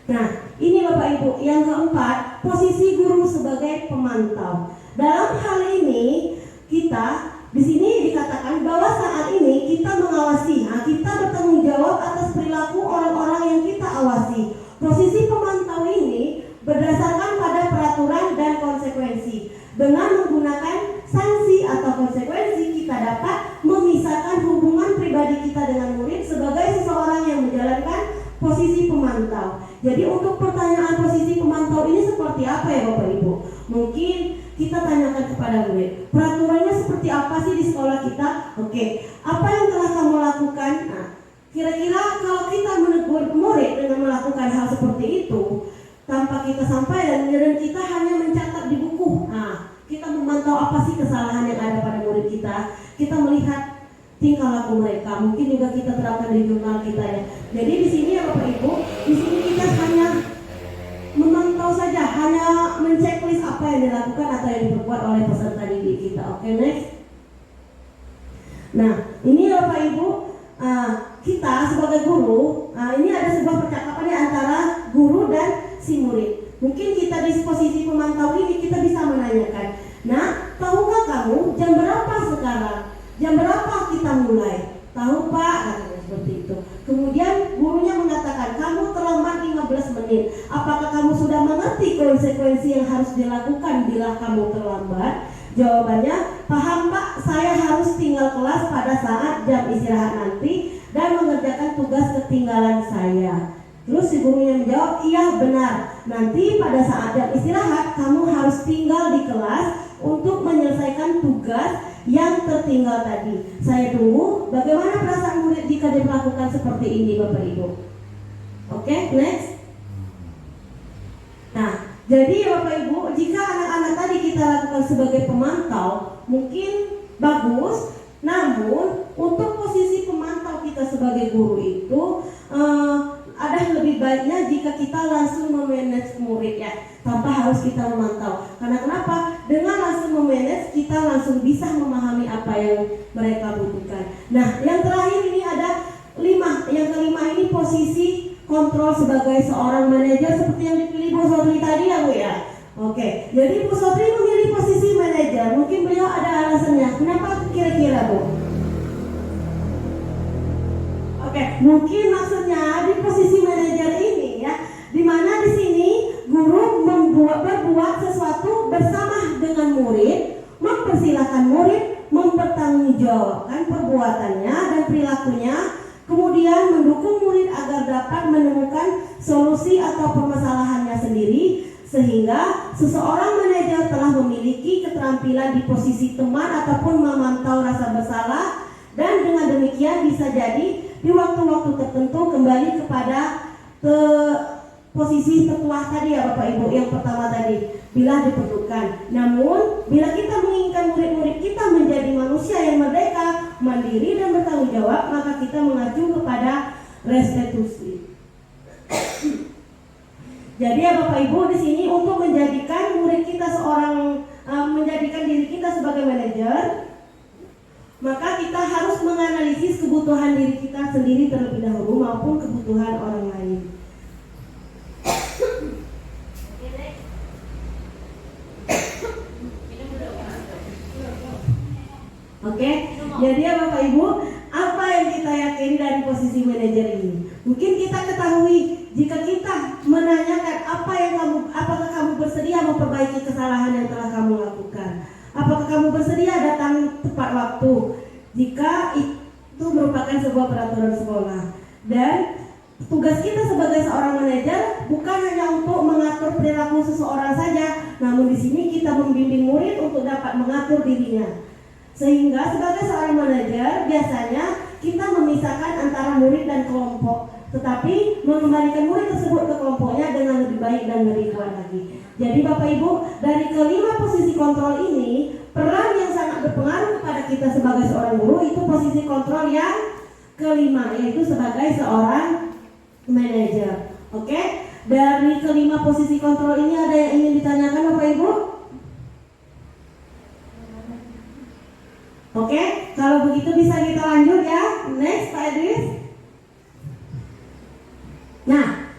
Nah, ini Bapak Ibu, yang keempat, posisi guru sebagai pemantau. Dalam hal ini kita di sini dikatakan bahwa saat ini kita mengawasi, kita bertanggung jawab atas perilaku orang-orang yang kita awasi. Posisi pemantau ini berdasarkan pada peraturan dan konsekuensi. Dengan menggunakan sanksi atau konsekuensi, kita dapat memisahkan hubungan pribadi kita dengan murid sebagai seseorang yang menjalankan posisi pemantau. Jadi untuk pertanyaan posisi pemantau ini seperti apa ya Bapak Ibu? Mungkin kita tanyakan kepada murid, peraturannya seperti apa sih di sekolah kita? Oke, apa yang telah kamu lakukan? Nah, kira-kira kalau kita menegur murid dengan melakukan hal seperti itu, tanpa kita sampaikan dan kita hanya mencatat di buku. Nah, kita memantau apa sih kesalahan yang ada pada murid kita. Kita melihat tingkah laku mereka. Mungkin juga kita terapkan di jurnal kita ya. Jadi di sini ya Bapak Ibu, di sini kita hanya memantau saja, hanya menceklis apa yang dilakukan atau yang diperbuat oleh peserta didik kita. Oke, next. Nah, ini ya Bapak Ibu, kita sebagai guru, ini ada sebuah percakapan antara guru dan si murid. Mungkin kita di posisi pemantau ini kita bisa menanyakan, nah, tahukah kamu jam berapa sekarang? Jam berapa kita mulai? Tahu Pak, katanya seperti itu. Kemudian gurunya mengatakan, kamu terlambat 15 menit. Apakah kamu sudah mengerti konsekuensi yang harus dilakukan bila kamu terlambat? Jawabannya, paham Pak, saya harus tinggal kelas pada saat jam istirahat nanti dan mengerjakan tugas ketinggalan saya. Terus si gurunya menjawab, iya benar, nanti pada saat jam istirahat kamu harus tinggal di kelas untuk menyelesaikan tugas yang tertinggal tadi. Saya tunggu bagaimana perasaan murid jika diperlakukan seperti ini Bapak Ibu. Oke, next. Nah, jadi Bapak Ibu, jika anak-anak tadi kita lakukan sebagai pemantau, mungkin bagus. Namun untuk posisi pemantau kita sebagai guru itu ada lebih baiknya jika kita langsung memanage murid ya, tanpa harus kita memantau. Karena kenapa? Dengan langsung memanage kita langsung bisa memahami apa yang mereka butuhkan. Nah, yang terakhir ini ada 5. Yang kelima ini posisi kontrol sebagai seorang manajer seperti yang dipilih Bu Sotri tadi ya Bu ya. Oke, jadi Bu Sotri memilih posisi manajer. Mungkin beliau ada alasannya. Kenapa kira-kira Bu? Oke, mungkin maksudnya di posisi manajer ini ya, di berbuat sesuatu bersama dengan murid, mempersilahkan murid mempertanggungjawabkan perbuatannya dan perilakunya, kemudian mendukung murid agar dapat menemukan solusi atau permasalahannya sendiri, sehingga seseorang manajer telah memiliki keterampilan di posisi teman ataupun memantau rasa bersalah, dan dengan demikian bisa jadi di waktu-waktu tertentu kembali kepada posisi tetua tadi ya Bapak Ibu yang pertama tadi bila diperlukan. Namun bila kita menginginkan murid-murid kita menjadi manusia yang merdeka, mandiri dan bertanggung jawab, maka kita mengacu kepada restitusi. Jadi ya Bapak Ibu, di sini untuk menjadikan murid kita menjadikan diri kita sebagai manajer, maka kita harus menganalisis kebutuhan diri kita sendiri terlebih dahulu maupun kebutuhan orang lain. Oke, jadi ya Bapak Ibu, apa yang kita yakini dari posisi manajer ini? Mungkin kita ketahui jika kita menanyakan apakah kamu bersedia memperbaiki kesalahan yang telah kamu lakukan? Apakah kamu bersedia datang tepat waktu? Jika itu merupakan sebuah peraturan sekolah. Dan tugas kita sebagai seorang manajer bukan hanya untuk mengatur perilaku seseorang saja, namun di sini kita membimbing murid untuk dapat mengatur dirinya. Sehingga sebagai seorang manajer biasanya kita memisahkan antara murid dan kelompok, tetapi mengembalikan murid tersebut ke kelompoknya dengan lebih baik dan lebih kuat lagi. Jadi Bapak Ibu, dari kelima posisi kontrol ini, peran yang sangat berpengaruh kepada kita sebagai seorang guru itu posisi kontrol yang kelima, yaitu sebagai seorang manajer. Oke, dari kelima posisi kontrol ini ada yang ingin ditanyakan Bapak Ibu? Oke, kalau begitu bisa kita lanjut ya. Next, Pak Idris. Nah,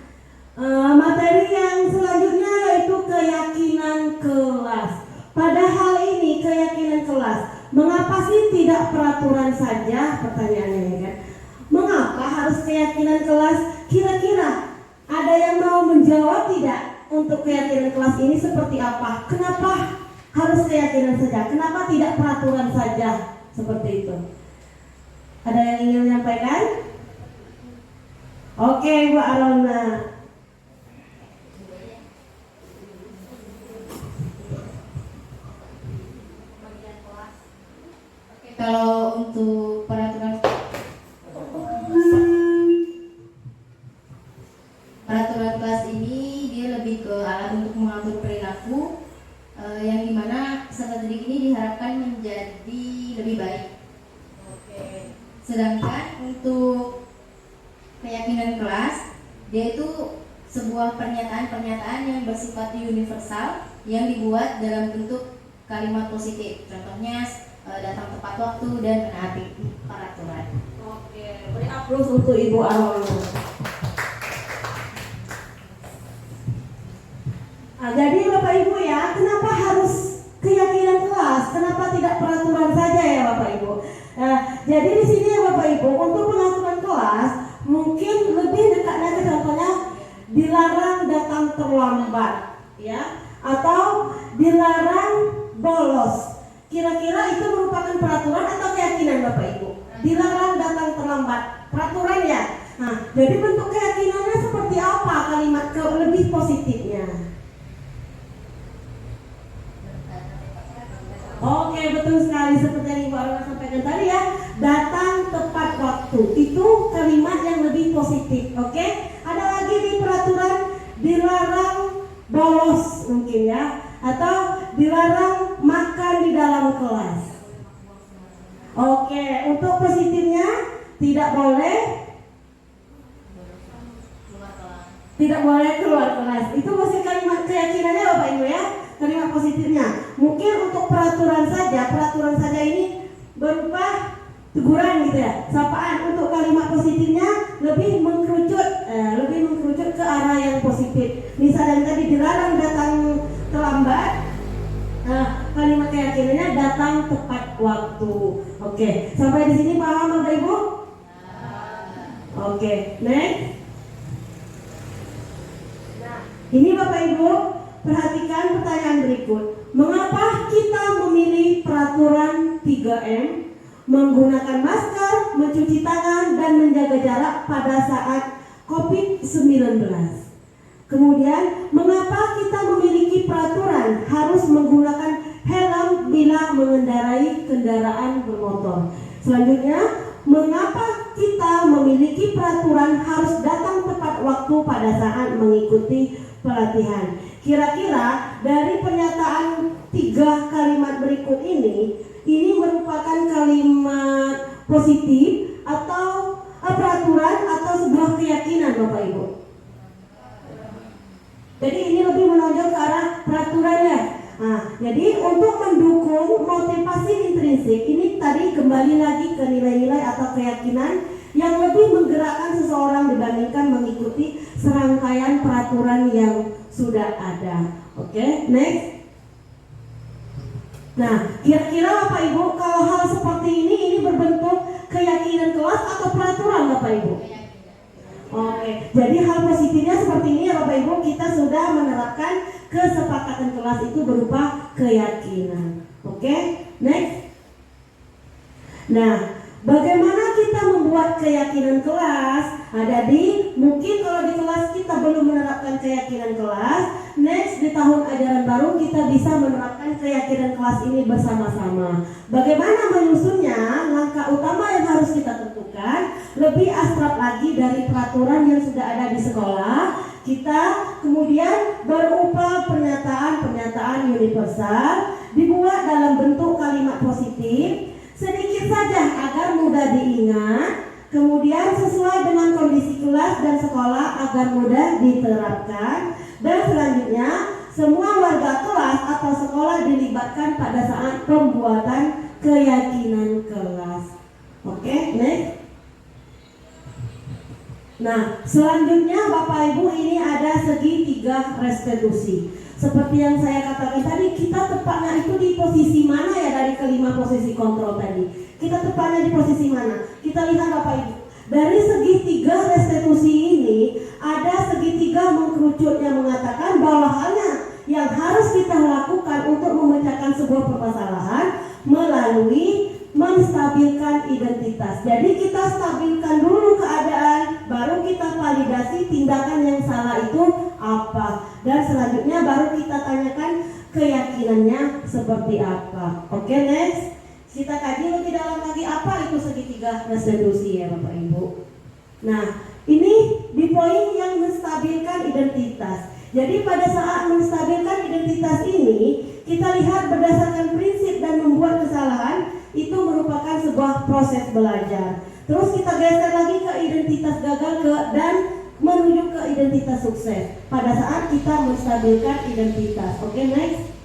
materi yang selanjutnya yaitu keyakinan kelas. Pada hal ini keyakinan kelas, mengapa sih tidak peraturan saja? Pertanyaannya kan, mengapa harus keyakinan kelas? Kira-kira ada yang mau menjawab tidak untuk keyakinan kelas ini seperti apa? Kenapa harus keyakinan saja? Kenapa tidak peraturan saja? Seperti itu. Ada yang ingin menyampaikan? Oke, Bu Arona. Kalau untuk peraturan kelas ini dia lebih ke alat untuk mengatur perilaku, yang dimana peserta didik ini diharapkan menjadi lebih baik. Sedangkan untuk keyakinan kelas, dia itu sebuah pernyataan-pernyataan yang bersifat universal yang dibuat dalam bentuk kalimat positif. Contohnya datang tepat waktu dan menaati peraturan. Oke, beri aplaus untuk Ibu Arona. Nah, jadi Bapak Ibu ya, kenapa harus keyakinan kelas? Kenapa tidak peraturan saja ya Bapak Ibu? Nah, jadi di sini ya Bapak Ibu, untuk pengaturan kelas mungkin lebih dekatnya ke contohnya dilarang datang terlambat, ya, atau dilarang bolos. Kira-kira itu merupakan peraturan atau keyakinan Bapak Ibu? Dilarang datang terlambat, peraturan ya. Nah, jadi bentuk keyakinannya seperti apa kalimat lebih positifnya? Oke, betul sekali seperti yang Ibu Arona sampaikan tadi ya, datang tepat waktu. Itu kalimat yang lebih positif. Oke, ada lagi di peraturan dilarang bolos mungkin ya, atau dilarang makan di dalam kelas. Oke, untuk positifnya tidak boleh keluar kelas. Itu masih kalimat keyakinannya Bapak Ibu ya. Kalimat positifnya. Mungkin untuk peraturan saja ini berupa teguran gitu ya, sapaan. Untuk kalimat positifnya lebih mengkerucut ke arah yang positif. Misalnya tadi dilarang datang terlambat, kalimat keyakinannya datang tepat waktu. Oke, sampai di sini paham Bapak Ibu? Oke, next. Nah, ini Bapak Ibu perhatikan pertanyaan berikut. Mengapa kita memilih peraturan 3M, menggunakan masker, mencuci tangan, dan menjaga jarak pada saat COVID-19? Kemudian, mengapa kita memiliki peraturan harus menggunakan helm bila mengendarai kendaraan bermotor? Selanjutnya, mengapa kita memiliki peraturan harus datang tepat waktu pada saat mengikuti pelatihan? Kira-kira dari pernyataan 3 kalimat berikut ini merupakan kalimat positif atau peraturan atau sebuah keyakinan, Bapak Ibu? Jadi ini lebih menonjol ke arah peraturannya. Nah, jadi untuk mendukung motivasi intrinsik ini tadi kembali lagi ke nilai-nilai atau keyakinan yang lebih menggerakkan seseorang dibandingkan mengikuti serangkaian peraturan yang sudah ada. Oke, next. Nah, kira-kira Bapak Ibu kalau hal seperti ini berbentuk keyakinan kelas atau peraturan, Bapak Ibu? Oke, jadi hal positifnya seperti ini ya Bapak Ibu, kita sudah menerapkan kesepakatan kelas itu berupa keyakinan. Oke, next. Nah, bagaimana kita membuat keyakinan kelas? Jadi mungkin kalau di kelas kita belum menerapkan keyakinan kelas, next di tahun ajaran baru kita bisa menerapkan keyakinan kelas ini bersama-sama. Bagaimana menyusunnya? Langkah utama yang harus kita tentukan lebih abstrak lagi dari peraturan yang sudah ada di sekolah. Kita kemudian berupa pernyataan-pernyataan universal dibuat dalam bentuk kalimat positif sedikit saja agar mudah diingat. Kemudian sesuai dengan kondisi kelas dan sekolah agar mudah diterapkan. Dan selanjutnya semua warga kelas atau sekolah dilibatkan pada saat pembuatan keyakinan kelas. Oke, next. Nah, selanjutnya Bapak Ibu ini ada segitiga restitusi. Seperti yang saya katakan tadi, kita tepatnya itu di posisi mana ya dari kelima posisi kontrol tadi? Kita tepatnya di posisi mana? Kita lihat Bapak Ibu. Dari segitiga restitusi ini, ada segitiga mengkerucut yang mengatakan bahwa halnya yang harus kita lakukan untuk memecahkan sebuah permasalahan melalui menstabilkan identitas. Jadi kita stabilkan dulu keadaan, baru kita validasi tindakan yang salah itu apa, dan selanjutnya baru kita tanyakan keyakinannya seperti apa. Oke, next. Kita kaji lebih dalam lagi apa itu segitiga restitusi ya Bapak Ibu. Nah, ini di poin yang menstabilkan identitas. Jadi pada saat menstabilkan identitas ini, kita lihat berdasarkan prinsip dan membuat kesalahan itu merupakan sebuah proses belajar. Terus kita geser lagi ke identitas gagal dan menuju ke identitas sukses pada saat kita menstabilkan identitas. Oke, next.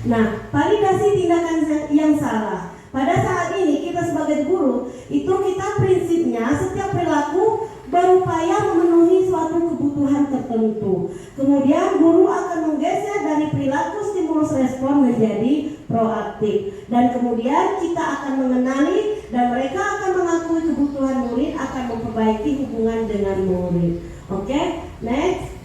Nah, validasi tindakan yang salah. Pada saat ini kita sebagai guru itu kita prinsipnya setiap perilaku berupaya memenuhi suatu kebutuhan tertentu. Kemudian guru akan menggeser dari perilaku stimulus respon menjadi proaktif. Dan kemudian kita akan mengenali dan mereka akan mengakui kebutuhan murid, akan memperbaiki hubungan dengan murid. Oke, next.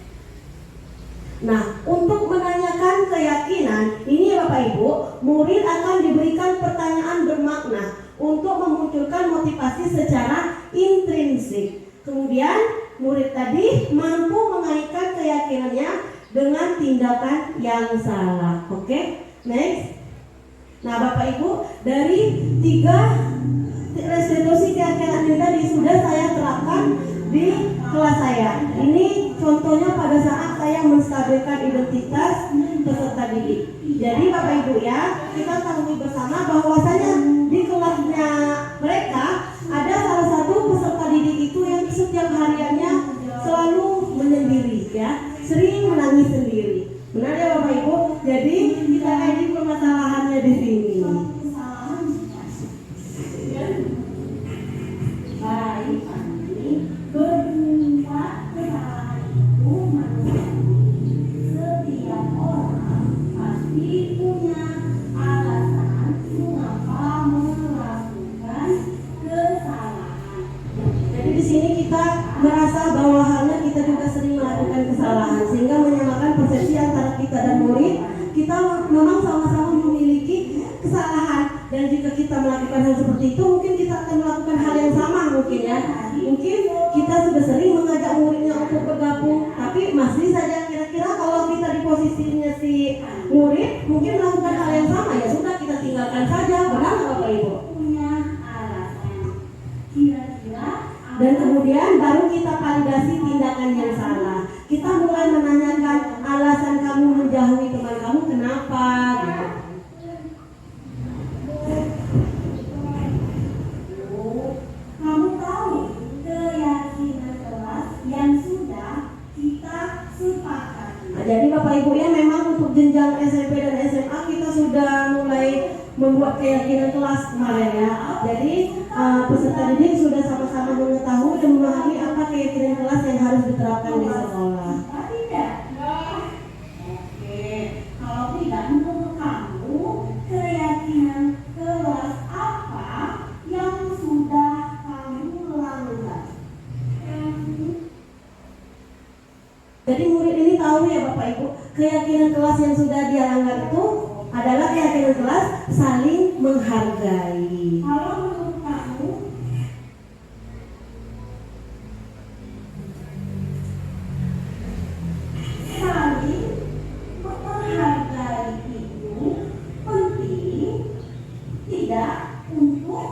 Nah, untuk menanyakan keyakinan, ini Bapak Ibu, murid akan diberikan pertanyaan bermakna untuk memunculkan motivasi secara intrinsik. Kemudian, murid tadi mampu mengaitkan keyakinannya dengan tindakan yang salah. Oke, next. Nah, Bapak Ibu, dari 3 restitusi keyakinan ini tadi sudah saya terapkan di kelas saya. Ini contohnya pada saat saya menstabilkan identitas peserta didik. Jadi Bapak Ibu ya, kita ketahui bersama bahwasanya di kelasnya mereka ada salah satu peserta didik itu yang setiap hariannya selalu menyendiri ya, sering menangis sendiri. Benar ya Bapak Ibu? Jadi kita kaji permasalahannya di sini. Baik, berempat kesalahan itu manusiawi. Setiap orang pasti punya alasan mengapa melakukan kita melakukan hal seperti itu, mungkin kita akan melakukan hal yang sama mungkin ya. Mungkin kita sudah sering mengajak muridnya untuk bergabung, tapi masih saja kira-kira kalau kita di posisinya si murid mungkin melakukan hal yang sama, ya sudah kita tinggalkan saja, benar nggak Bapak Ibu? Dan kemudian baru kita validasi tindakan yang salah. Kita mulai menanyakan alasan kamu menjauhi teman kamu kenapa gitu. Kamu tahu keyakinan kelas yang sudah kita sepakati. Nah, jadi Bapak Ibu ya, memang untuk jenjang SMP dan SMA kita sudah mulai membuat keyakinan kelas kemarin ya. Jadi peserta didik sudah sama-sama mengetahui dan memahami apa keyakinan kelas yang harus diterapkan di sekolah. Tidak. Oke. Kalau tidak, menurut kamu keyakinan kelas apa yang sudah kamu langgar? Jadi murid ini tahu ya Bapak Ibu, keyakinan kelas yang sudah dia langgar itu adalah keyakinan kelas saling menghargai. Kalau menurut kamu saling menghargai itu penting tidak untuk.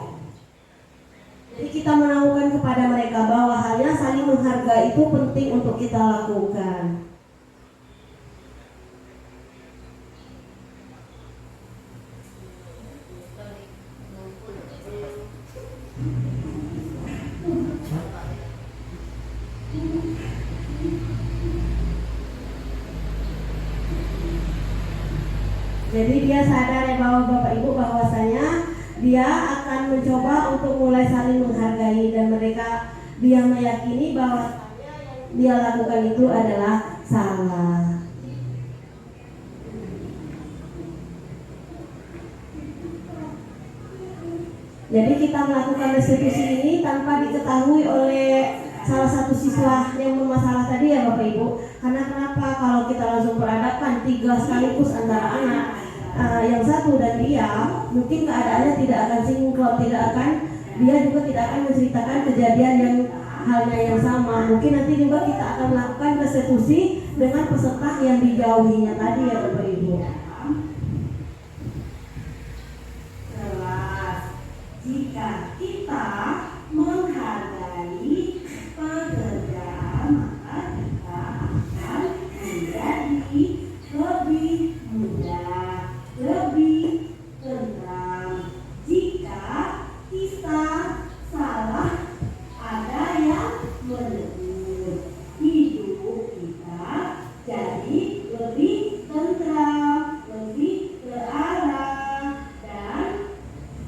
Jadi kita menahukan kepada mereka bahwa halnya saling menghargai itu penting untuk kita lakukan. Jadi dia sadar ya bahwa Bapak Ibu bahwasanya dia akan mencoba untuk mulai saling menghargai, dan dia meyakini bahwa yang dia lakukan itu adalah salah. Jadi kita melakukan restitusi ini tanpa diketahui oleh salah satu siswa yang bermasalah tadi ya Bapak Ibu. Karena kenapa? Kalau kita langsung berhadapan 3 sekaligus antara anak yang satu dan dia, mungkin keadaannya tidak akan sinkron, dia juga tidak akan menceritakan kejadian yang halnya yang sama. Mungkin nanti juga kita akan melakukan restitusi dengan peserta yang dijauhinya tadi ya Bapak Ibu. Kelas, jika kita menghargai pekerjaan, maka kita akan menjadi lebih mudah, lebih tenang. Jika kita salah, ada yang menegur. Hidup kita jadi lebih tentram, lebih terarah, dan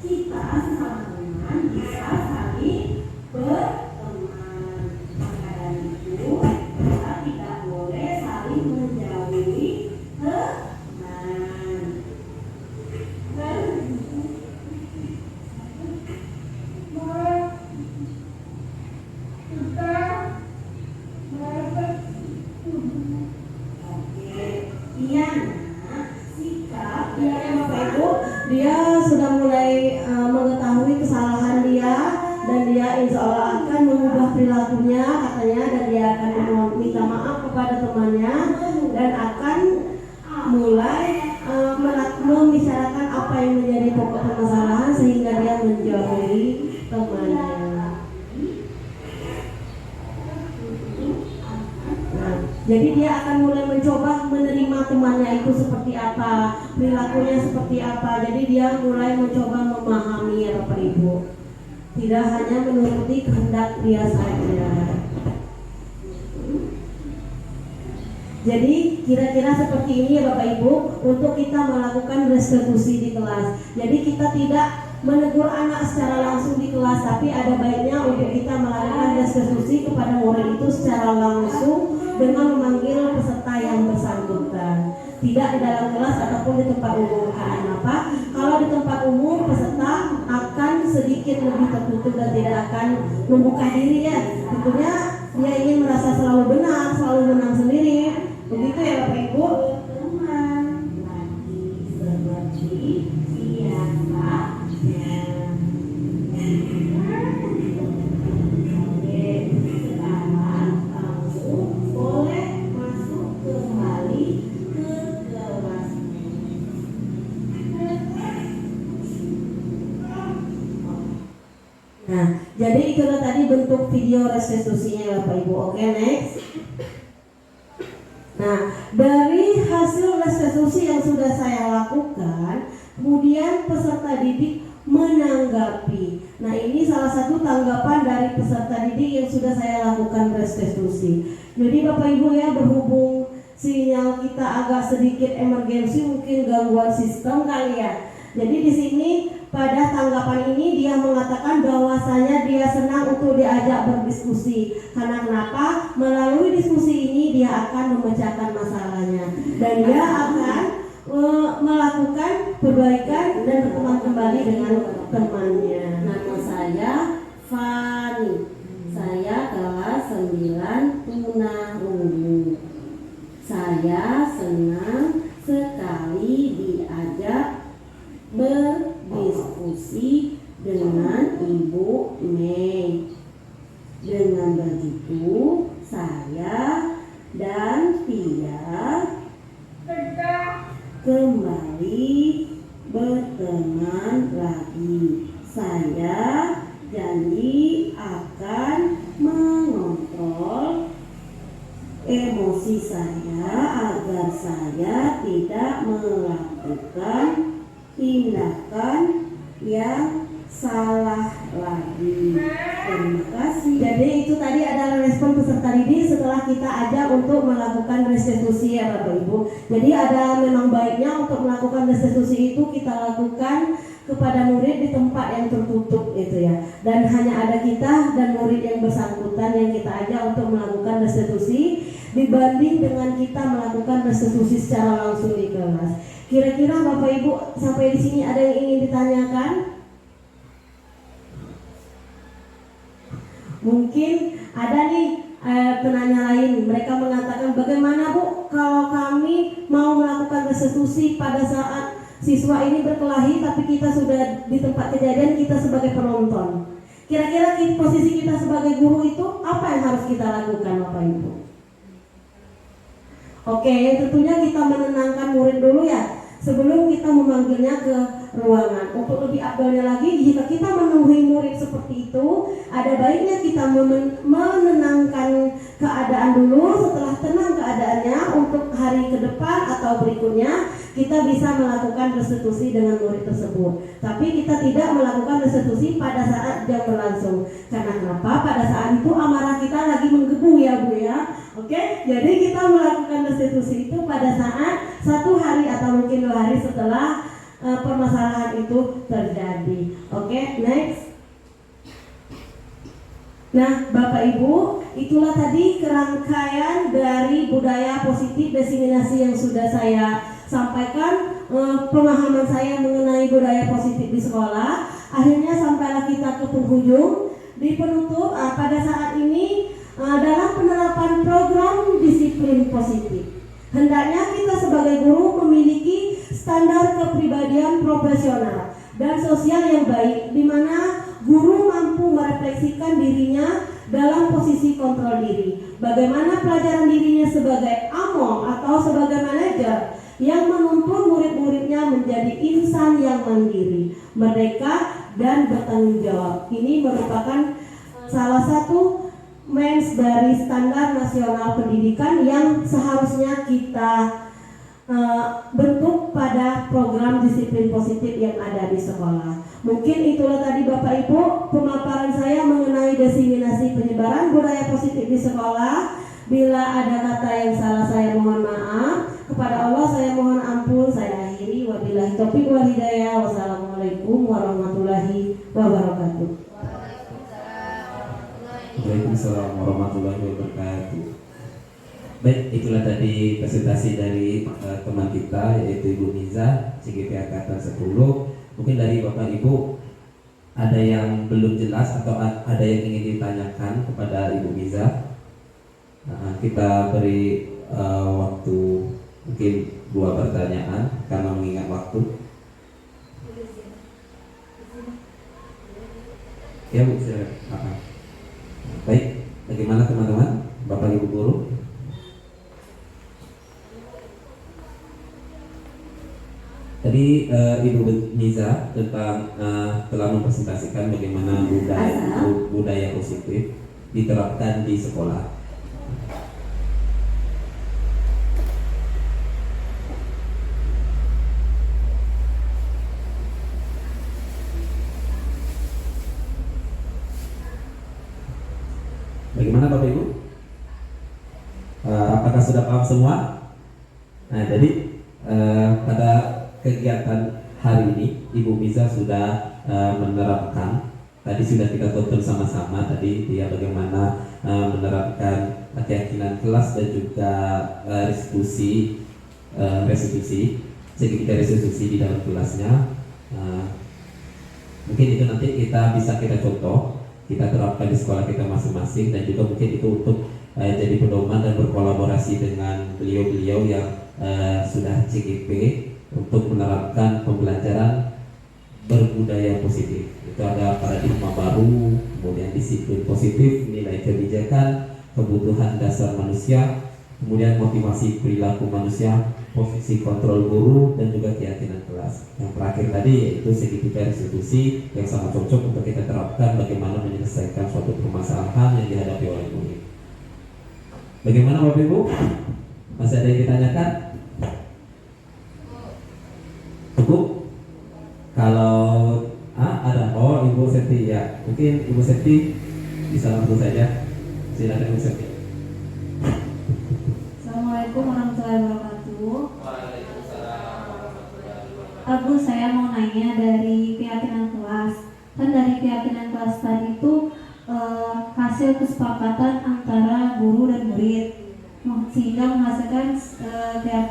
kita sesama teman bisa saling berteman. Maka dari itu kita tidak boleh saling menjauhi teman. Oke, iya nak, sikap Ya Bapak Ibu, dia sudah mulai mengetahui kesalahan dia, dan dia insya Allah akan mengubah perilakunya katanya, dan dia akan meminta maaf kepada temannya dan akan mulai membicarakan apa yang menjadi pokok permasalahan sehingga dia menjauhi temannya. Nah, jadi dia akan mulai mencoba menerima temannya itu seperti apa, perilakunya seperti apa. Jadi dia mulai mencoba memahami ya Bapak Ibu, tidak hanya menuruti kehendak dia saja. Jadi kira-kira seperti ini ya Bapak Ibu untuk kita melakukan restitusi di kelas. Jadi kita tidak menegur anak secara langsung di kelas, tapi ada baiknya untuk kita melakukan restitusi kepada murid itu secara langsung dengan memanggil peserta yang bersangkutan. Tidak di dalam kelas ataupun di tempat umum. Karena apa? Kalau di tempat umum peserta akan sedikit lebih tertutup dan tidak akan membuka diri ya. Tentunya dia ingin merasa selalu benar, selalu menang sendiri. Begitu ya Bapak Ibu. teman lagi seperti biasanya. Jadi itulah tadi bentuk video restitusinya Bapak Ibu. Oke, next. Nah, dari hasil restitusi yang sudah saya lakukan, kemudian peserta didik menanggapi. Nah, ini salah satu tanggapan dari peserta didik yang sudah saya lakukan restitusi. Jadi Bapak Ibu ya, berhubung sinyal kita agak sedikit emergensi, mungkin gangguan sistem kali ya. Jadi di sini pada tanggapan ini dia mengatakan bahwasanya dia senang untuk diajak berdiskusi. Karena kenapa? Melalui diskusi ini dia akan memecahkan masalahnya dan dia akan melakukan perbaikan dan berteman kembali dengan temannya. Nama saya Fani. Saya kelas 9 tunarungu. Saya senang sekali diajak berdiskusi dengan Ibu Mei. Dengan begitu, saya dan Tia kembali berteman lagi. Saya janji akan mengontrol emosi saya agar saya tidak melakukan tindakan yang salah lagi. Terima kasih. Jadi itu tadi adalah respon peserta didik setelah kita ajak untuk melakukan restitusi ya Bapak Ibu. Jadi ada memang baiknya untuk melakukan restitusi itu kita lakukan kepada murid di tempat yang tertutup itu ya. Dan hanya ada kita dan murid yang bersangkutan yang kita ajak untuk melakukan restitusi dibanding dengan kita melakukan restitusi secara langsung di kelas. Kira-kira Bapak Ibu sampai di sini ada yang ingin ditanyakan? Mungkin ada nih penanya lain. Mereka mengatakan bagaimana Bu kalau kami mau melakukan restitusi pada saat siswa ini berkelahi tapi kita sudah di tempat kejadian, kita sebagai penonton. Kira-kira posisi kita sebagai guru itu apa yang harus kita lakukan Bapak Ibu? Oke, tentunya kita menenangkan murid dulu ya sebelum kita memanggilnya ke ruangan. Untuk lebih afdalnya lagi, jika kita menemui murid seperti itu, ada baiknya kita menenangkan keadaan dulu. Setelah tenang keadaannya, untuk hari ke depan atau berikutnya kita bisa melakukan restitusi dengan murid tersebut. Tapi kita tidak melakukan restitusi pada saat jam berlangsung. Karena kenapa? Pada saat itu amarah kita lagi menggebu ya Bu ya. Oke, jadi kita melakukan restitusi itu pada saat 1 hari atau mungkin 2 hari setelah permasalahan itu terjadi. Oke, next. Nah, Bapak Ibu, itulah tadi kerangkaian dari budaya positif diseminasi yang sudah saya sampaikan, pemahaman saya mengenai budaya positif di sekolah. Akhirnya sampailah kita ke penghujung. Di penutup, pada saat ini dalam penerapan program disiplin positif, hendaknya kita sebagai guru memiliki standar kepribadian profesional dan sosial yang baik, di mana guru mampu merefleksikan dirinya dalam posisi kontrol diri. Bagaimana pelajaran dirinya sebagai among atau sebagai manajer yang menuntun murid-muridnya menjadi insan yang mandiri, merdeka, dan bertanggung jawab. Ini merupakan salah satu mens dari standar nasional pendidikan yang seharusnya kita bentuk pada program disiplin positif yang ada di sekolah. Mungkin itulah tadi Bapak Ibu pemaparan saya mengenai diseminasi penyebaran budaya positif di sekolah. Bila ada kata yang salah saya mohon maaf. Kepada Allah saya mohon ampun. Saya akhiri. Wabillahi taufiq wal hidayah. Wassalamualaikum warahmatullahi wabarakatuh. Waalaikumsalam warahmatullahi wabarakatuh. Baik, itulah tadi presentasi dari teman kita yaitu Ibu Miza, CGP Angkatan 10. Mungkin dari Bapak Ibu ada yang belum jelas atau ada yang ingin ditanyakan kepada Ibu Miza. Kita beri waktu mungkin 2 pertanyaan karena mengingat waktu. Ya Bu, silakan. Baik, bagaimana teman-teman, Bapak Ibu guru? Tadi Ibu Niza tentang telah mempresentasikan bagaimana budaya positif diterapkan di sekolah. Bagaimana Bapak Ibu? Apakah sudah paham semua? Nah, jadi pada kegiatan hari ini Ibu Miza sudah menerapkan. Tadi sudah kita tonton sama-sama tadi dia bagaimana menerapkan keyakinan kelas dan juga restitusi segitiga restitusi di dalam kelasnya. Mungkin itu nanti kita contoh, kita terapkan di sekolah kita masing-masing, dan juga mungkin itu untuk jadi pedoman dan berkolaborasi dengan beliau-beliau yang sudah CGP untuk menerapkan pembelajaran berbudaya positif. Itu ada paradigma baru, kemudian disiplin positif, nilai kebijakan, kebutuhan dasar manusia, kemudian motivasi perilaku manusia, posisi kontrol guru, dan juga keyakinan kelas. Yang terakhir tadi yaitu segitiga restitusi yang sangat cocok untuk kita terapkan bagaimana menyelesaikan suatu permasalahan yang dihadapi oleh murid. Bagaimana Bapak Ibu? Masih ada yang ditanyakan? Cukup? Kalau ada, Ibu Septi ya, mungkin Ibu Septi bisa langsung saja. Silakan Ibu Septi. Assalamualaikum warahmatullahi wabarakatuh. Aku saya mau nanya dari keyakinan kelas. Kan dari keyakinan kelas tadi itu hasil kesepakatan antara guru dan murid sehingga menghasilkan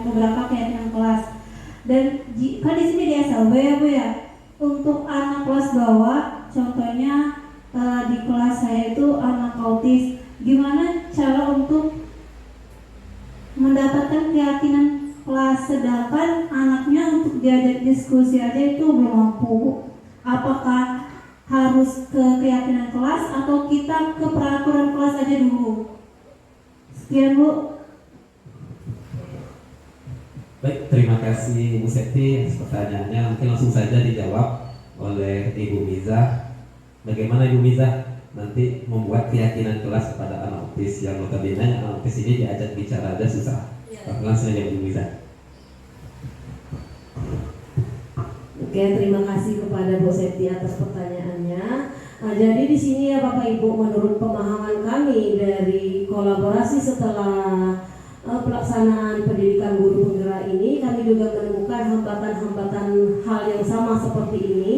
beberapa keyakinan kelas. Dan kan di sini di SLB ya Bu ya, untuk anak kelas bawah, contohnya di kelas saya itu anak autis, gimana cara untuk mendapatkan keyakinan kelas, sedangkan anaknya untuk diajak diskusi aja itu belum mampu? Apakah harus ke keyakinan kelas atau kita ke peraturan kelas aja dulu? Sekian Bu. Baik, terima kasih Ibu Septi atas pertanyaannya. Mungkin langsung saja dijawab oleh Ibu Miza. Bagaimana Ibu Miza nanti membuat keyakinan kelas kepada anak autis yang notabene anak autis ini diajak bicara aja susah? Langsung saja Ibu Miza. Oke, terima kasih kepada Bu Septi atas pertanyaannya. Nah, jadi di sini ya Bapak Ibu, menurut pemahaman kami dari kolaborasi setelah pelaksanaan pendidikan guru penggerak ini, kami juga menemukan hambatan-hambatan hal yang sama seperti ini.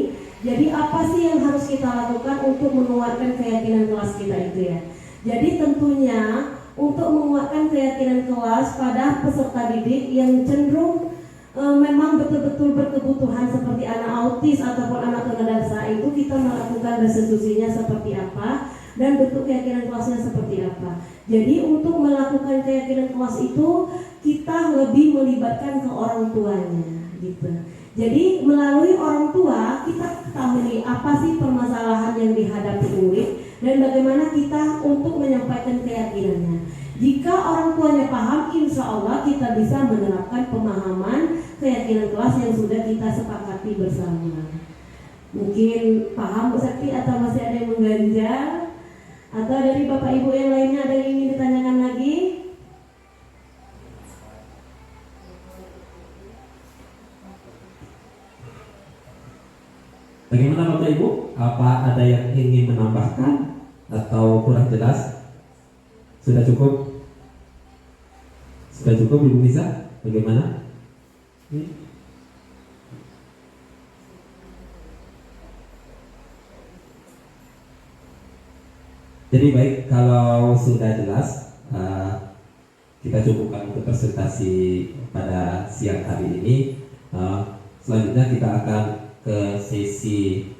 Jadi apa sih yang harus kita lakukan untuk menguatkan keyakinan kelas kita itu ya? Jadi tentunya untuk menguatkan keyakinan kelas pada peserta didik yang cenderung memang betul-betul berkebutuhan seperti anak autis ataupun anak tunanetra, itu kita melakukan restitusinya seperti apa dan bentuk keyakinan kelasnya seperti apa. Jadi untuk melakukan keyakinan kelas itu kita lebih melibatkan ke orang tuanya gitu. Jadi melalui orang tua kita ketahui apa sih permasalahan yang dihadapi murid dan bagaimana kita untuk menyampaikan keyakinannya. Jika orang tuanya paham, insya Allah kita bisa menerapkan pemahaman keyakinan kelas yang sudah kita sepakati bersama. Mungkin paham Bu Septi atau masih ada yang mengganjal? Atau dari Bapak Ibu yang lainnya ada yang ingin ditanyakan lagi? Bagaimana Bapak Ibu? Apa ada yang ingin menambahkan atau kurang jelas? Sudah cukup? Sudah cukup Ibu Miza? Bagaimana? Jadi baik, kalau sudah jelas, kita cukupkan untuk presentasi pada siang hari ini. Selanjutnya kita akan ke sesi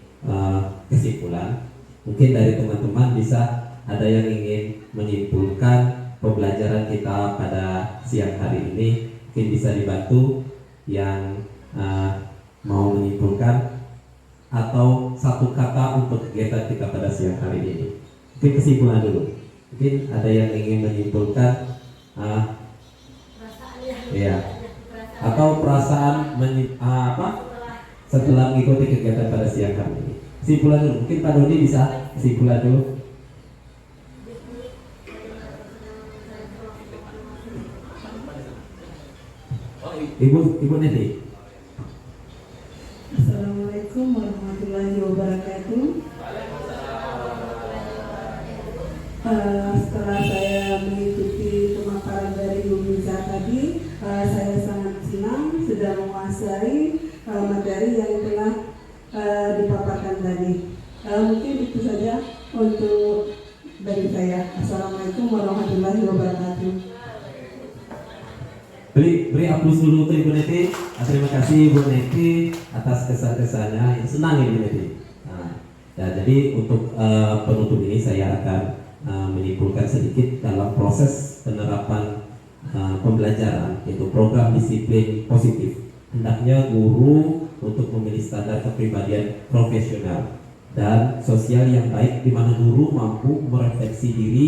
kesimpulan. Mungkin dari teman-teman bisa ada yang ingin menyimpulkan pembelajaran kita pada siang hari ini. Mungkin bisa dibantu yang mau menyimpulkan atau satu kata untuk kegiatan kita pada siang hari ini. Mungkin kesimpulan dulu. Mungkin ada yang ingin menyimpulkan. Ya. atau perasaan setelah mengikuti kegiatan pada siang hari ini? Kesimpulan dulu, mungkin Pak Dodi bisa kesimpulan dulu. Ibu Neti. Assalamualaikum warahmatullahi wabarakatuh. Setelah saya mengikuti pemaparan dari Bu Miza tadi, saya sangat senang sudah menguasai materi yang telah dipaparkan tadi. Mungkin itu saja untuk dari saya. Assalamualaikum warahmatullahi wabarakatuh. Beri aplaus dulu untuk Ibu Neti. Terima kasih Ibu Neti atas kesan-kesannya yang senang Ibu Neti. Jadi untuk penutup ini saya akan menyimpulkan sedikit dalam proses penerapan pembelajaran, yaitu program disiplin positif. Hendaknya guru untuk memilih standar kepribadian profesional dan sosial yang baik, di mana guru mampu merefleksi diri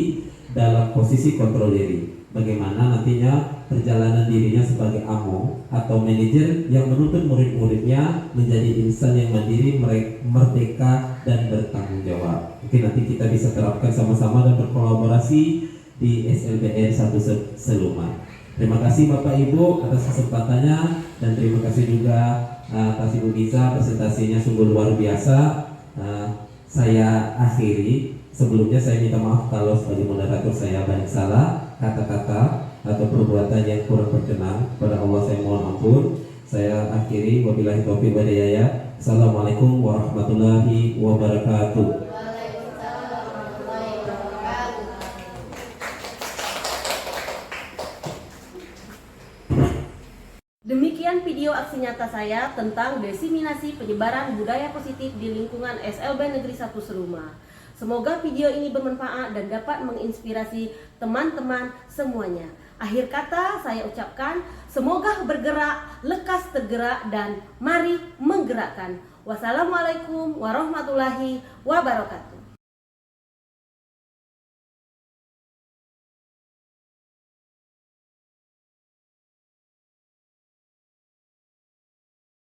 dalam posisi kontrol diri. Bagaimana nantinya perjalanan dirinya sebagai amo atau manajer yang menuntut murid-muridnya menjadi insan yang mandiri, merdeka, dan bertanggung jawab. Mungkin nanti kita bisa terapkan sama-sama dan berkolaborasi di SLBN 1 Seluma. Terima kasih Bapak Ibu atas kesempatannya, dan terima kasih juga atas Ibu Miza, presentasinya sungguh luar biasa. Saya akhiri. Sebelumnya saya minta maaf kalau sebagai moderator saya banyak salah kata-kata atau perbuatan yang kurang berkenan. Kepada Allah saya mohon ampun. Saya akhiri, wabillahi taufiq wal hidayah. Assalamualaikum warahmatullahi wabarakatuh. Demikian video aksi nyata saya tentang diseminasi penyebaran budaya positif di lingkungan SLB Negeri 1 Seluma. Semoga video ini bermanfaat dan dapat menginspirasi teman-teman semuanya. Akhir kata saya ucapkan, semoga bergerak, lekas tergerak, dan mari menggerakkan. Wassalamualaikum warahmatullahi wabarakatuh.